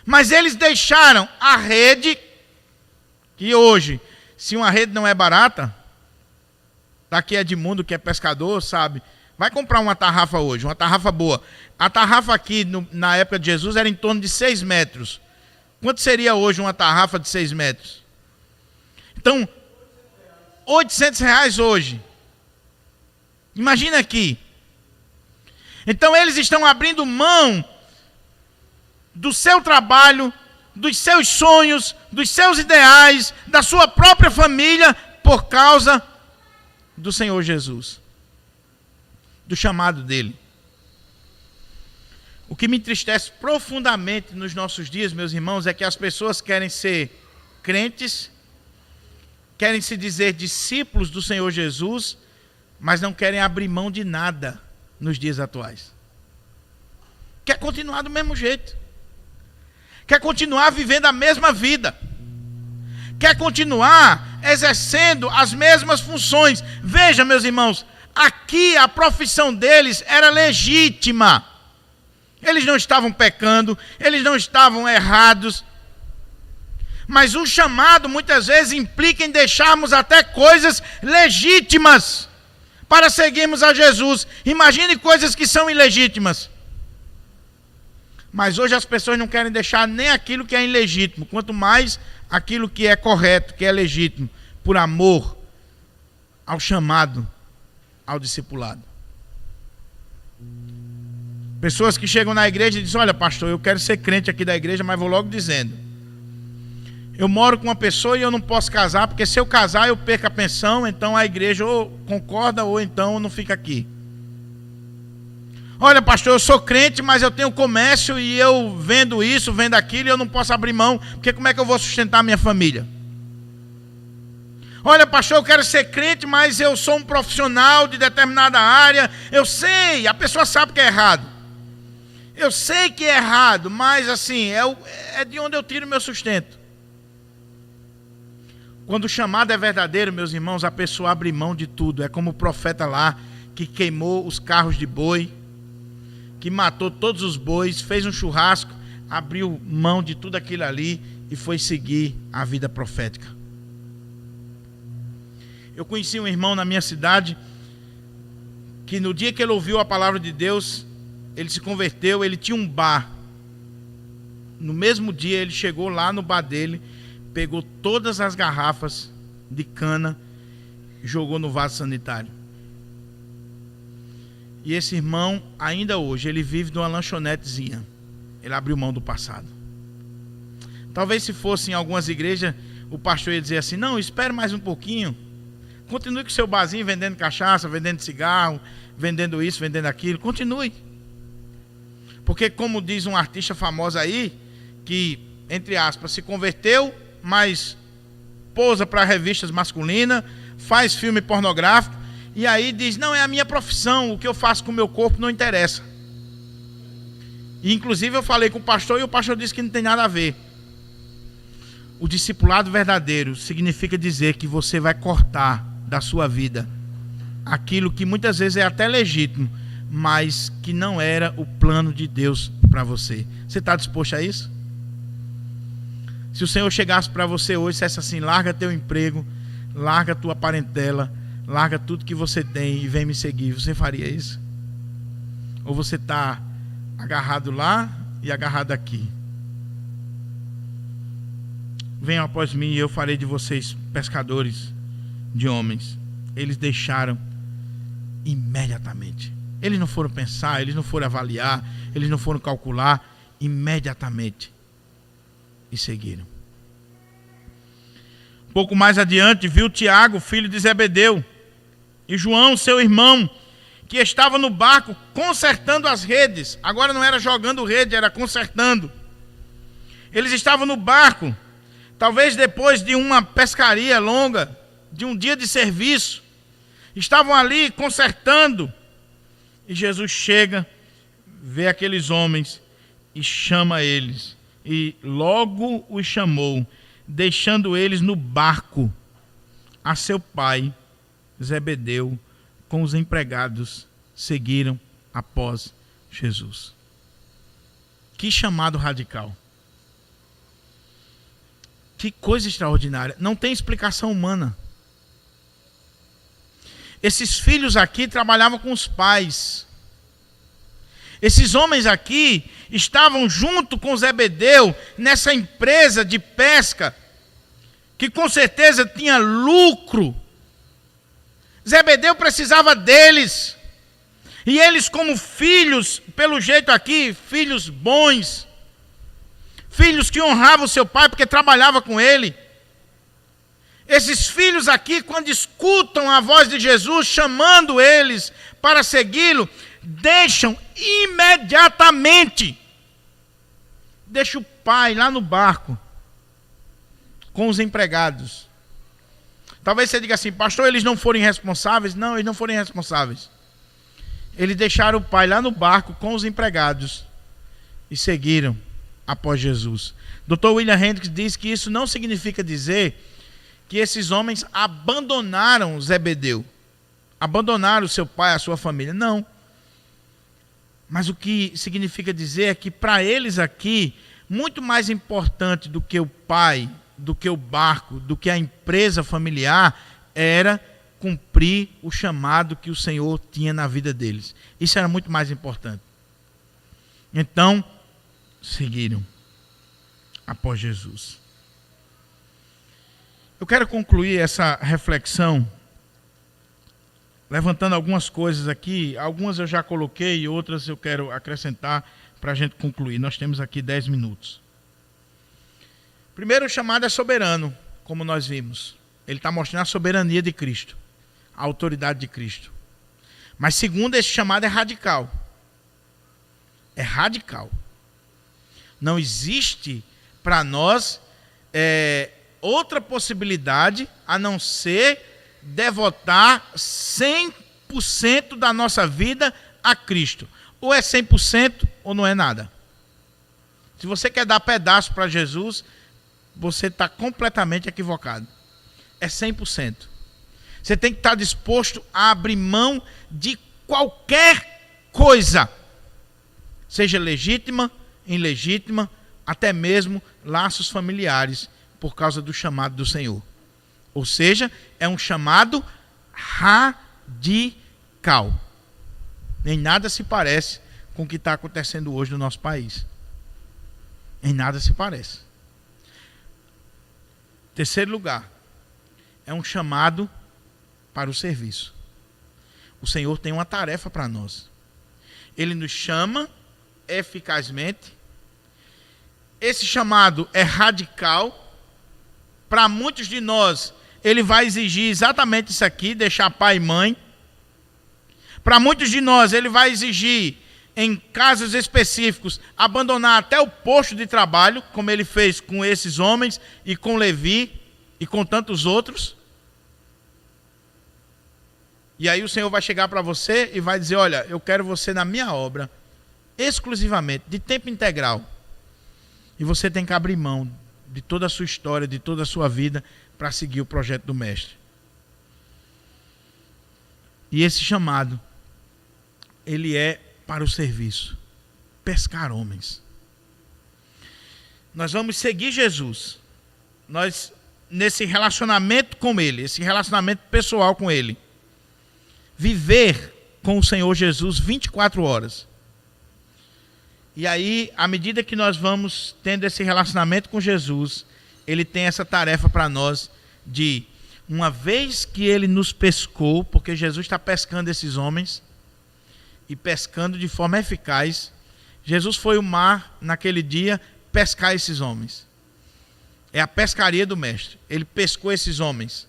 Mas eles deixaram a rede, que hoje, se uma rede não é barata, daqui é Edmundo, que é pescador, sabe? Vai comprar uma tarrafa hoje, uma tarrafa boa. A tarrafa aqui, na época de Jesus, era em torno de 6 metros. Quanto seria hoje uma tarrafa de 6 metros? Então, R$800 hoje. Imagina aqui. Então, eles estão abrindo mão do seu trabalho, dos seus sonhos, dos seus ideais, da sua própria família, por causa do Senhor Jesus, do chamado dele. O que me entristece profundamente nos nossos dias, meus irmãos, é que as pessoas querem ser crentes, querem se dizer discípulos do Senhor Jesus, mas não querem abrir mão de nada nos dias atuais. Quer continuar do mesmo jeito. Quer continuar vivendo a mesma vida. Quer continuar exercendo as mesmas funções. Veja, meus irmãos, aqui a profissão deles era legítima. Eles não estavam pecando, eles não estavam errados. Mas o chamado muitas vezes implica em deixarmos até coisas legítimas para seguirmos a Jesus. Imagine coisas que são ilegítimas. Mas hoje as pessoas não querem deixar nem aquilo que é ilegítimo, quanto mais aquilo que é correto, que é legítimo, por amor ao chamado, ao discipulado. Pessoas que chegam na igreja e dizem: olha, pastor, eu quero ser crente aqui da igreja, mas vou logo dizendo, eu moro com uma pessoa e eu não posso casar, porque se eu casar eu perco a pensão, então a igreja ou concorda ou então não fica aqui. Olha, pastor, eu sou crente, mas eu tenho comércio e eu vendo isso, vendo aquilo e eu não posso abrir mão, porque como é que eu vou sustentar a minha família? Olha, pastor, eu quero ser crente, mas eu sou um profissional de determinada área. Eu sei, a pessoa sabe que é errado. Eu sei que é errado, mas assim, é de onde eu tiro meu sustento. Quando o chamado é verdadeiro, meus irmãos, a pessoa abre mão de tudo. É como o profeta lá, que queimou os carros de boi, que matou todos os bois, fez um churrasco, abriu mão de tudo aquilo ali e foi seguir a vida profética. Eu conheci um irmão na minha cidade, que no dia que ele ouviu a palavra de Deus, ele se converteu, ele tinha um bar. No mesmo dia ele chegou lá no bar dele, pegou todas as garrafas de cana e jogou no vaso sanitário. E esse irmão, ainda hoje, ele vive de uma lanchonetezinha. Ele abriu mão do passado. Talvez se fosse em algumas igrejas, o pastor ia dizer assim: não, espere mais um pouquinho. Continue com o seu barzinho vendendo cachaça, vendendo cigarro, vendendo isso, vendendo aquilo. Continue. Porque como diz um artista famoso aí, que, entre aspas, se converteu, mas posa para revistas masculinas, faz filme pornográfico, e aí diz: não, é a minha profissão, o que eu faço com o meu corpo não interessa. E inclusive eu falei com o pastor, e o pastor disse que não tem nada a ver. O discipulado verdadeiro significa dizer que você vai cortar da sua vida aquilo que muitas vezes é até legítimo, mas que não era o plano de Deus para você. Você está disposto a isso? Se o Senhor chegasse para você hoje e dissesse assim: larga teu emprego, larga tua parentela, larga tudo que você tem e vem me seguir, você faria isso? Ou você está agarrado lá e agarrado aqui? Venham após mim e eu farei de vocês pescadores de homens. Eles deixaram imediatamente. Eles não foram pensar, eles não foram avaliar, eles não foram calcular, imediatamente. E seguiram. Um pouco mais adiante, viu Tiago, filho de Zebedeu, e João, seu irmão, que estava no barco consertando as redes. Agora não era jogando rede, era consertando. Eles estavam no barco, talvez depois de uma pescaria longa, de um dia de serviço. Estavam ali consertando. E Jesus chega, vê aqueles homens e chama eles. E logo os chamou, deixando eles no barco, a seu pai, Zebedeu, com os empregados, seguiram após Jesus. Que chamado radical. Que coisa extraordinária. Não tem explicação humana. Esses filhos aqui trabalhavam com os pais. Esses homens aqui estavam junto com Zebedeu nessa empresa de pesca, que com certeza tinha lucro. Zebedeu precisava deles. E eles, como filhos, pelo jeito aqui, filhos bons, filhos que honravam seu pai porque trabalhava com ele. Esses filhos aqui, quando escutam a voz de Jesus chamando eles para segui-lo, deixam imediatamente. Deixa o pai lá no barco com os empregados. Talvez você diga assim: pastor, eles não foram irresponsáveis? Não, eles não foram irresponsáveis. Eles deixaram o pai lá no barco com os empregados e seguiram após Jesus. Dr. William Hendricks diz que isso não significa dizer que esses homens abandonaram Zebedeu, abandonaram seu pai, a sua família. Não. Mas o que significa dizer é que para eles aqui, muito mais importante do que o pai, do que o barco, do que a empresa familiar, era cumprir o chamado que o Senhor tinha na vida deles. Isso era muito mais importante. Então, seguiram após Jesus. Eu quero concluir essa reflexão levantando algumas coisas aqui. Algumas eu já coloquei e outras eu quero acrescentar para a gente concluir. Nós temos aqui 10 minutos. Primeiro, o chamado é soberano, como nós vimos. Ele está mostrando a soberania de Cristo, a autoridade de Cristo. Mas segundo, esse chamado é radical. É radical. Não existe para nós outra possibilidade a não ser devotar 100% da nossa vida a Cristo. Ou é 100% ou não é nada. Se você quer dar pedaço para Jesus, você está completamente equivocado. É 100%. Você tem que estar disposto a abrir mão de qualquer coisa, seja legítima, ilegítima, até mesmo laços familiares, por causa do chamado do Senhor. Ou seja, é um chamado radical. Em nada se parece com o que está acontecendo hoje no nosso país. Em nada se parece. Terceiro lugar, é um chamado para o serviço. O Senhor tem uma tarefa para nós. Ele nos chama eficazmente. Esse chamado é radical. Para muitos de nós, ele vai exigir exatamente isso aqui, deixar pai e mãe. Para muitos de nós, ele vai exigir, em casos específicos, abandonar até o posto de trabalho, como ele fez com esses homens e com Levi e com tantos outros. E aí o Senhor vai chegar para você e vai dizer: olha, eu quero você na minha obra, exclusivamente, de tempo integral. E você tem que abrir mão de toda a sua história, de toda a sua vida, para seguir o projeto do Mestre. E esse chamado, ele é para o serviço. Pescar homens. Nós vamos seguir Jesus. Nós, nesse relacionamento com Ele, esse relacionamento pessoal com Ele, viver com o Senhor Jesus 24 horas. E aí, à medida que nós vamos tendo esse relacionamento com Jesus, Ele tem essa tarefa para nós de, uma vez que Ele nos pescou, porque Jesus está pescando esses homens, e pescando de forma eficaz. Jesus foi ao mar naquele dia pescar esses homens. É a pescaria do Mestre. Ele pescou esses homens.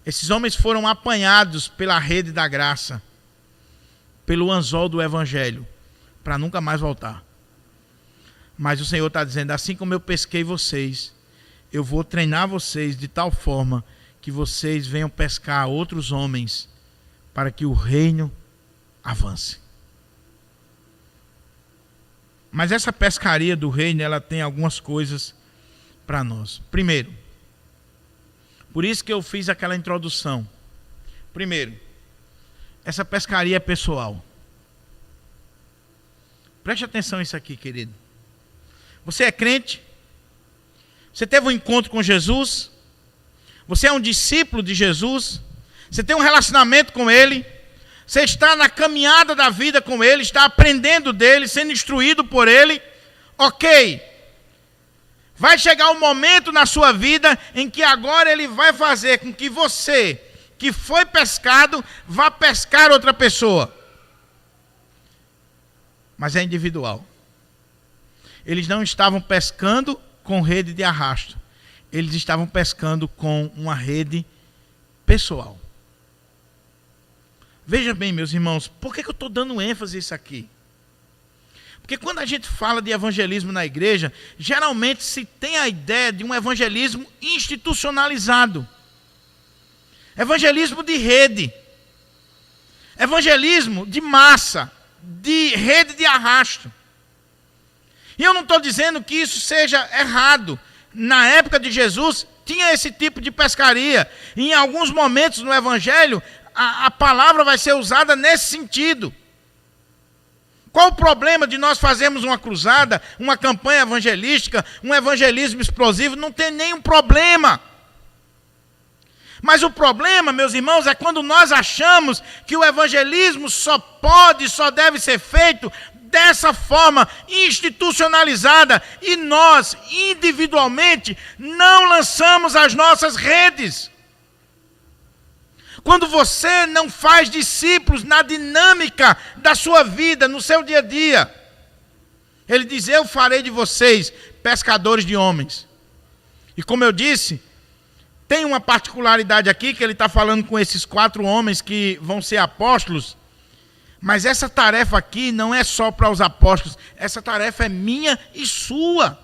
Esses homens foram apanhados pela rede da graça, pelo anzol do Evangelho, para nunca mais voltar. Mas o Senhor está dizendo: assim como eu pesquei vocês, eu vou treinar vocês de tal forma que vocês venham pescar outros homens, para que o reino avance. Mas essa pescaria do reino, ela tem algumas coisas para nós. Primeiro, por isso que eu fiz aquela introdução. Primeiro, essa pescaria é pessoal. Preste atenção nisso aqui, querido. Você é crente? Você teve um encontro com Jesus? Você é um discípulo de Jesus? Você tem um relacionamento com Ele? Você está na caminhada da vida com Ele, está aprendendo dEle, sendo instruído por Ele? Ok. Vai chegar um momento na sua vida em que agora Ele vai fazer com que você, que foi pescado, vá pescar outra pessoa. Mas é individual. eles não estavam pescando com rede de arrasto. Eles estavam pescando com uma rede pessoal. Veja bem, meus irmãos, por que eu estou dando ênfase a isso aqui? Porque quando a gente fala de evangelismo na igreja, geralmente se tem a ideia de um evangelismo institucionalizado. Evangelismo de rede. Evangelismo de massa, de rede de arrasto. E eu não estou dizendo que isso seja errado. Na época de Jesus, tinha esse tipo de pescaria. E em alguns momentos no Evangelho, a palavra vai ser usada nesse sentido. Qual o problema de nós fazermos uma cruzada, uma campanha evangelística, um evangelismo explosivo? Não tem nenhum problema. Mas o problema, meus irmãos, é quando nós achamos que o evangelismo só deve ser feito dessa forma institucionalizada e nós, individualmente, não lançamos as nossas redes. Quando você não faz discípulos na dinâmica da sua vida, no seu dia a dia, ele diz: eu farei de vocês pescadores de homens. E como eu disse, tem uma particularidade aqui, que ele está falando com esses 4 homens que vão ser apóstolos, mas essa tarefa aqui não é só para os apóstolos, essa tarefa é minha e sua.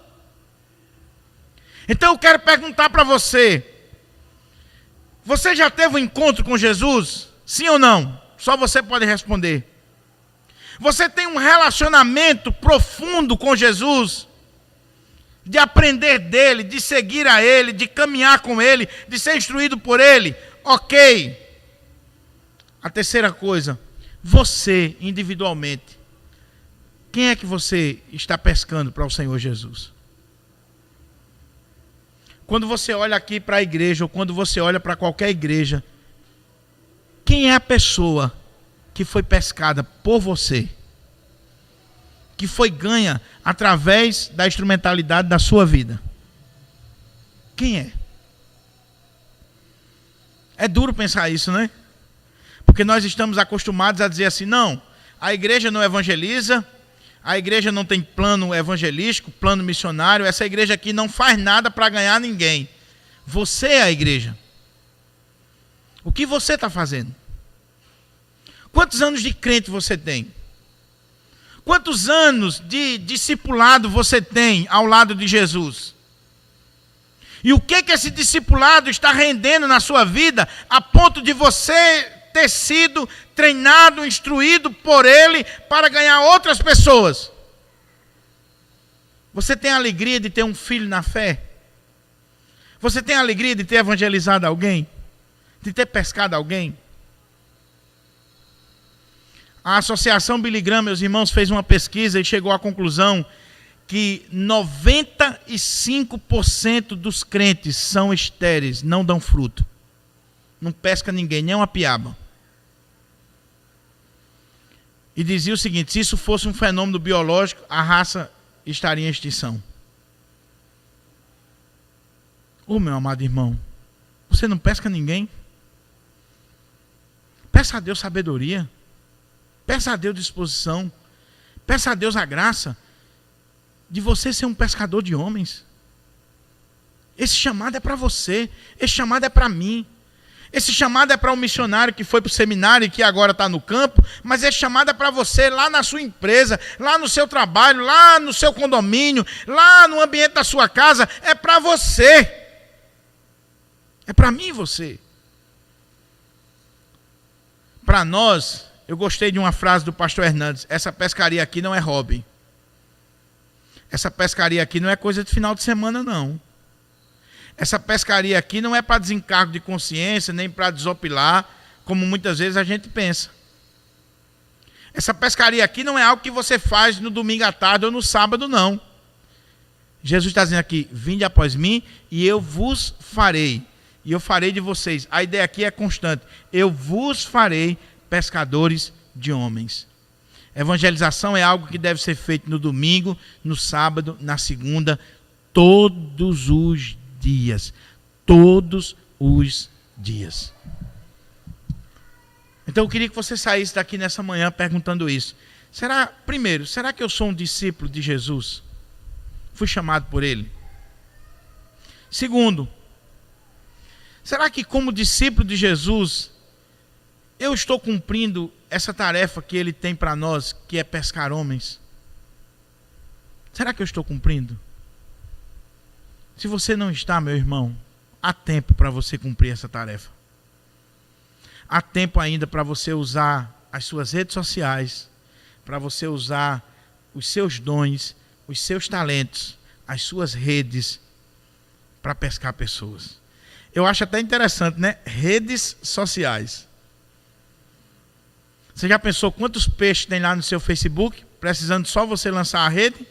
Então eu quero perguntar para você, você já teve um encontro com Jesus? Sim ou não? Só você pode responder. Você tem um relacionamento profundo com Jesus? De aprender dele, de seguir a ele, de caminhar com ele, de ser instruído por ele? Ok. A terceira coisa, você individualmente, quem é que você está pescando para o Senhor Jesus? Quando você olha aqui para a igreja, ou quando você olha para qualquer igreja, quem é a pessoa que foi pescada por você? Que foi ganha através da instrumentalidade da sua vida? Quem é? É duro pensar isso, né? Porque nós estamos acostumados a dizer assim: não, a igreja não evangeliza, a igreja não tem plano evangelístico, plano missionário, essa igreja aqui não faz nada para ganhar ninguém. Você é a igreja. O que você está fazendo? Quantos anos de crente você tem? Quantos anos de discipulado você tem ao lado de Jesus? E o que esse discipulado está rendendo na sua vida, a ponto de você ter sido treinado, instruído por ele para ganhar outras pessoas? Você tem a alegria de ter um filho na fé? Você tem a alegria de ter evangelizado alguém? De ter pescado alguém? A Associação Billy Graham, meus irmãos, fez uma pesquisa e chegou à conclusão que 95% dos crentes são estéreis, não dão fruto. Não pesca ninguém, nem uma piaba. E dizia o seguinte: se isso fosse um fenômeno biológico, a raça estaria em extinção. Meu amado irmão, você não pesca ninguém? Peça a Deus sabedoria. Peça a Deus disposição. Peça a Deus a graça de você ser um pescador de homens. Esse chamado é para você. Esse chamado é para mim. Esse chamado é para um missionário que foi para o seminário e que agora está no campo, mas esse chamado é para você lá na sua empresa, lá no seu trabalho, lá no seu condomínio, lá no ambiente da sua casa. É para você. É para mim e você. Para nós, eu gostei de uma frase do pastor Hernandes: essa pescaria aqui não é hobby. Essa pescaria aqui não é coisa de final de semana, não. Essa pescaria aqui não é para desencargo de consciência, nem para desopilar, como muitas vezes a gente pensa. Essa pescaria aqui não é algo que você faz no domingo à tarde ou no sábado, não. Jesus está dizendo aqui: vinde após mim e eu vos farei. E eu farei de vocês. A ideia aqui é constante: eu vos farei pescadores de homens. Evangelização é algo que deve ser feito no domingo, no sábado, na segunda, todos os dias. Todos os dias. Então eu queria que você saísse daqui nessa manhã perguntando isso. Primeiro, será que eu sou um discípulo de Jesus? fui chamado por Ele? Segundo, será que como discípulo de Jesus, eu estou cumprindo essa tarefa que Ele tem para nós, que é pescar homens? Será que eu estou cumprindo? Se você não está, meu irmão, há tempo para você cumprir essa tarefa. Há tempo ainda para você usar as suas redes sociais, para você usar os seus dons, os seus talentos, as suas redes, para pescar pessoas. Eu acho até interessante, né? Redes sociais. Você já pensou quantos peixes tem lá no seu Facebook, precisando só você lançar a rede?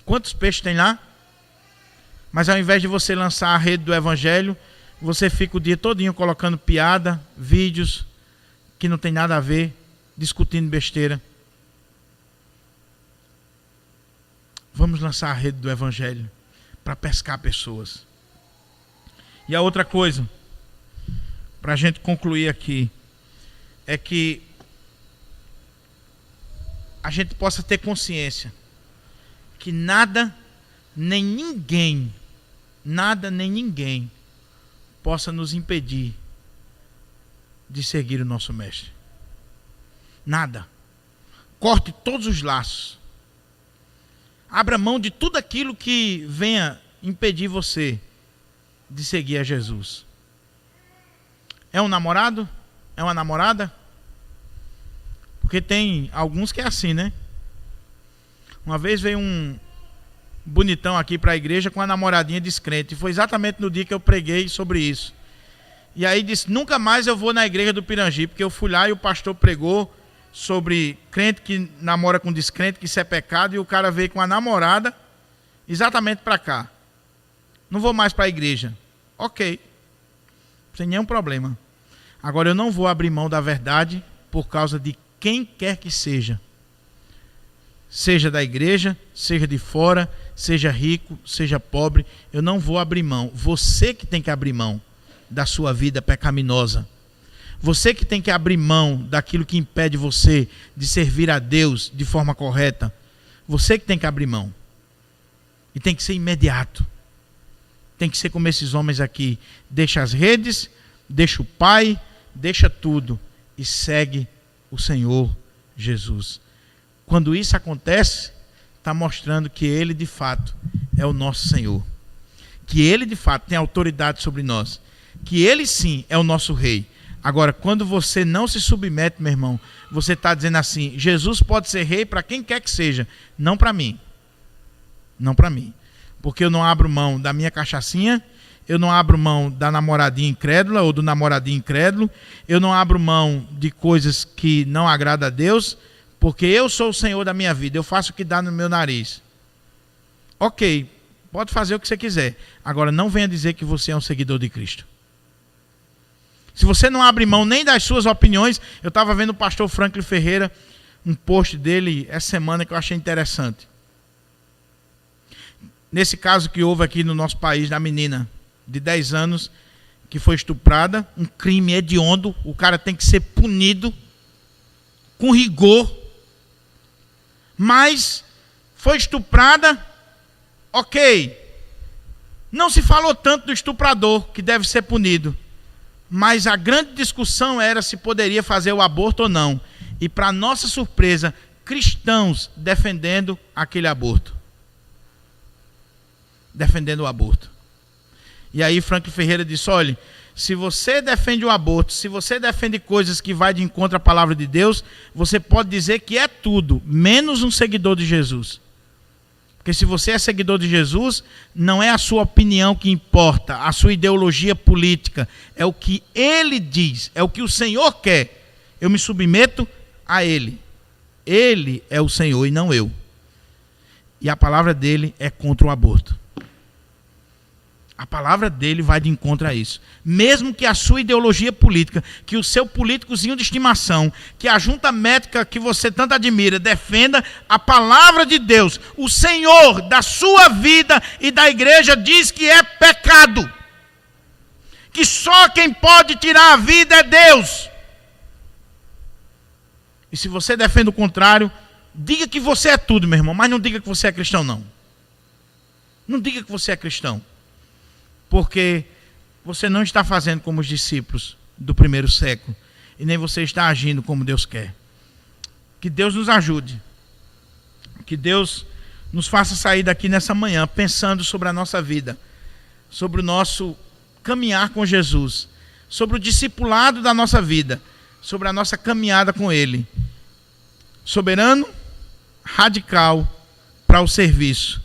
Quantos peixes tem lá? Mas ao invés de você lançar a rede do Evangelho, você fica o dia todinho colocando piada, vídeos que não tem nada a ver, discutindo besteira. Vamos lançar a rede do Evangelho para pescar pessoas. E a outra coisa, para a gente concluir aqui, é que a gente possa ter consciência que nada nem ninguém possa nos impedir de seguir o nosso Mestre. Nada. Corte todos os laços. Abra mão de tudo aquilo que venha impedir você de seguir a Jesus. É um namorado? É uma namorada? Porque tem alguns que é assim, né? Uma vez veio um bonitão aqui para a igreja com a namoradinha descrente. E foi exatamente no dia que eu preguei sobre isso. E aí disse, nunca mais eu vou na igreja do Pirangi, porque eu fui lá e o pastor pregou sobre crente que namora com descrente, que isso é pecado, e o cara veio com a namorada exatamente para cá. Não vou mais para a igreja. Ok. Sem nenhum problema. Agora eu não vou abrir mão da verdade por causa de quem quer que seja. Seja da igreja, seja de fora, seja rico, seja pobre, eu não vou abrir mão. Você que tem que abrir mão da sua vida pecaminosa. Você que tem que abrir mão daquilo que impede você de servir a Deus de forma correta. Você que tem que abrir mão. E tem que ser imediato. Tem que ser como esses homens aqui. Deixa as redes, deixa o pai, deixa tudo e segue o Senhor Jesus. Quando isso acontece, está mostrando que Ele de fato é o nosso Senhor. Que Ele de fato tem autoridade sobre nós. Que Ele sim é o nosso Rei. Agora, quando você não se submete, meu irmão, você está dizendo assim, Jesus pode ser rei para quem quer que seja, não para mim. Não para mim. Porque eu não abro mão da minha cachaçinha, eu não abro mão da namoradinha incrédula ou do namoradinho incrédulo, eu não abro mão de coisas que não agradam a Deus, porque eu sou o Senhor da minha vida, eu faço o que dá no meu nariz. Ok, pode fazer o que você quiser. Agora, não venha dizer que você é um seguidor de Cristo. Se você não abre mão nem das suas opiniões, eu estava vendo o pastor Franklin Ferreira, um post dele essa semana que eu achei interessante. Nesse caso que houve aqui no nosso país, da menina de 10 anos, que foi estuprada, um crime hediondo, o cara tem que ser punido com rigor, mas foi estuprada, ok. Não se falou tanto do estuprador, que deve ser punido. Mas a grande discussão era se poderia fazer o aborto ou não. E para nossa surpresa, cristãos defendendo aquele aborto. Defendendo o aborto. E aí Franklin Ferreira disse, olha, se você defende o aborto, se você defende coisas que vai de encontro à palavra de Deus, você pode dizer que é tudo, menos um seguidor de Jesus. Porque se você é seguidor de Jesus, não é a sua opinião que importa, a sua ideologia política. É o que Ele diz, é o que o Senhor quer. Eu me submeto a Ele. Ele é o Senhor e não eu. E a palavra dele é contra o aborto. A palavra dele vai de encontro a isso. Mesmo que a sua ideologia política, que o seu políticozinho de estimação, que a junta médica que você tanto admira, defenda a palavra de Deus. O Senhor da sua vida e da igreja diz que é pecado. Que só quem pode tirar a vida é Deus. E se você defende o contrário, diga que você é tudo, meu irmão, mas não diga que você é cristão, não. Não diga que você é cristão. Porque você não está fazendo como os discípulos do primeiro século. E nem você está agindo como Deus quer. Que Deus nos ajude. Que Deus nos faça sair daqui nessa manhã pensando sobre a nossa vida. Sobre o nosso caminhar com Jesus. Sobre o discipulado da nossa vida. Sobre a nossa caminhada com Ele. Soberano, radical, para o serviço,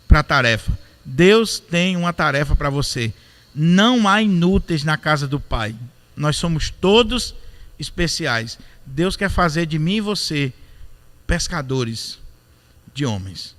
para a tarefa. Deus tem uma tarefa para você. Não há inúteis na casa do Pai. Nós somos todos especiais. Deus quer fazer de mim e você pescadores de homens.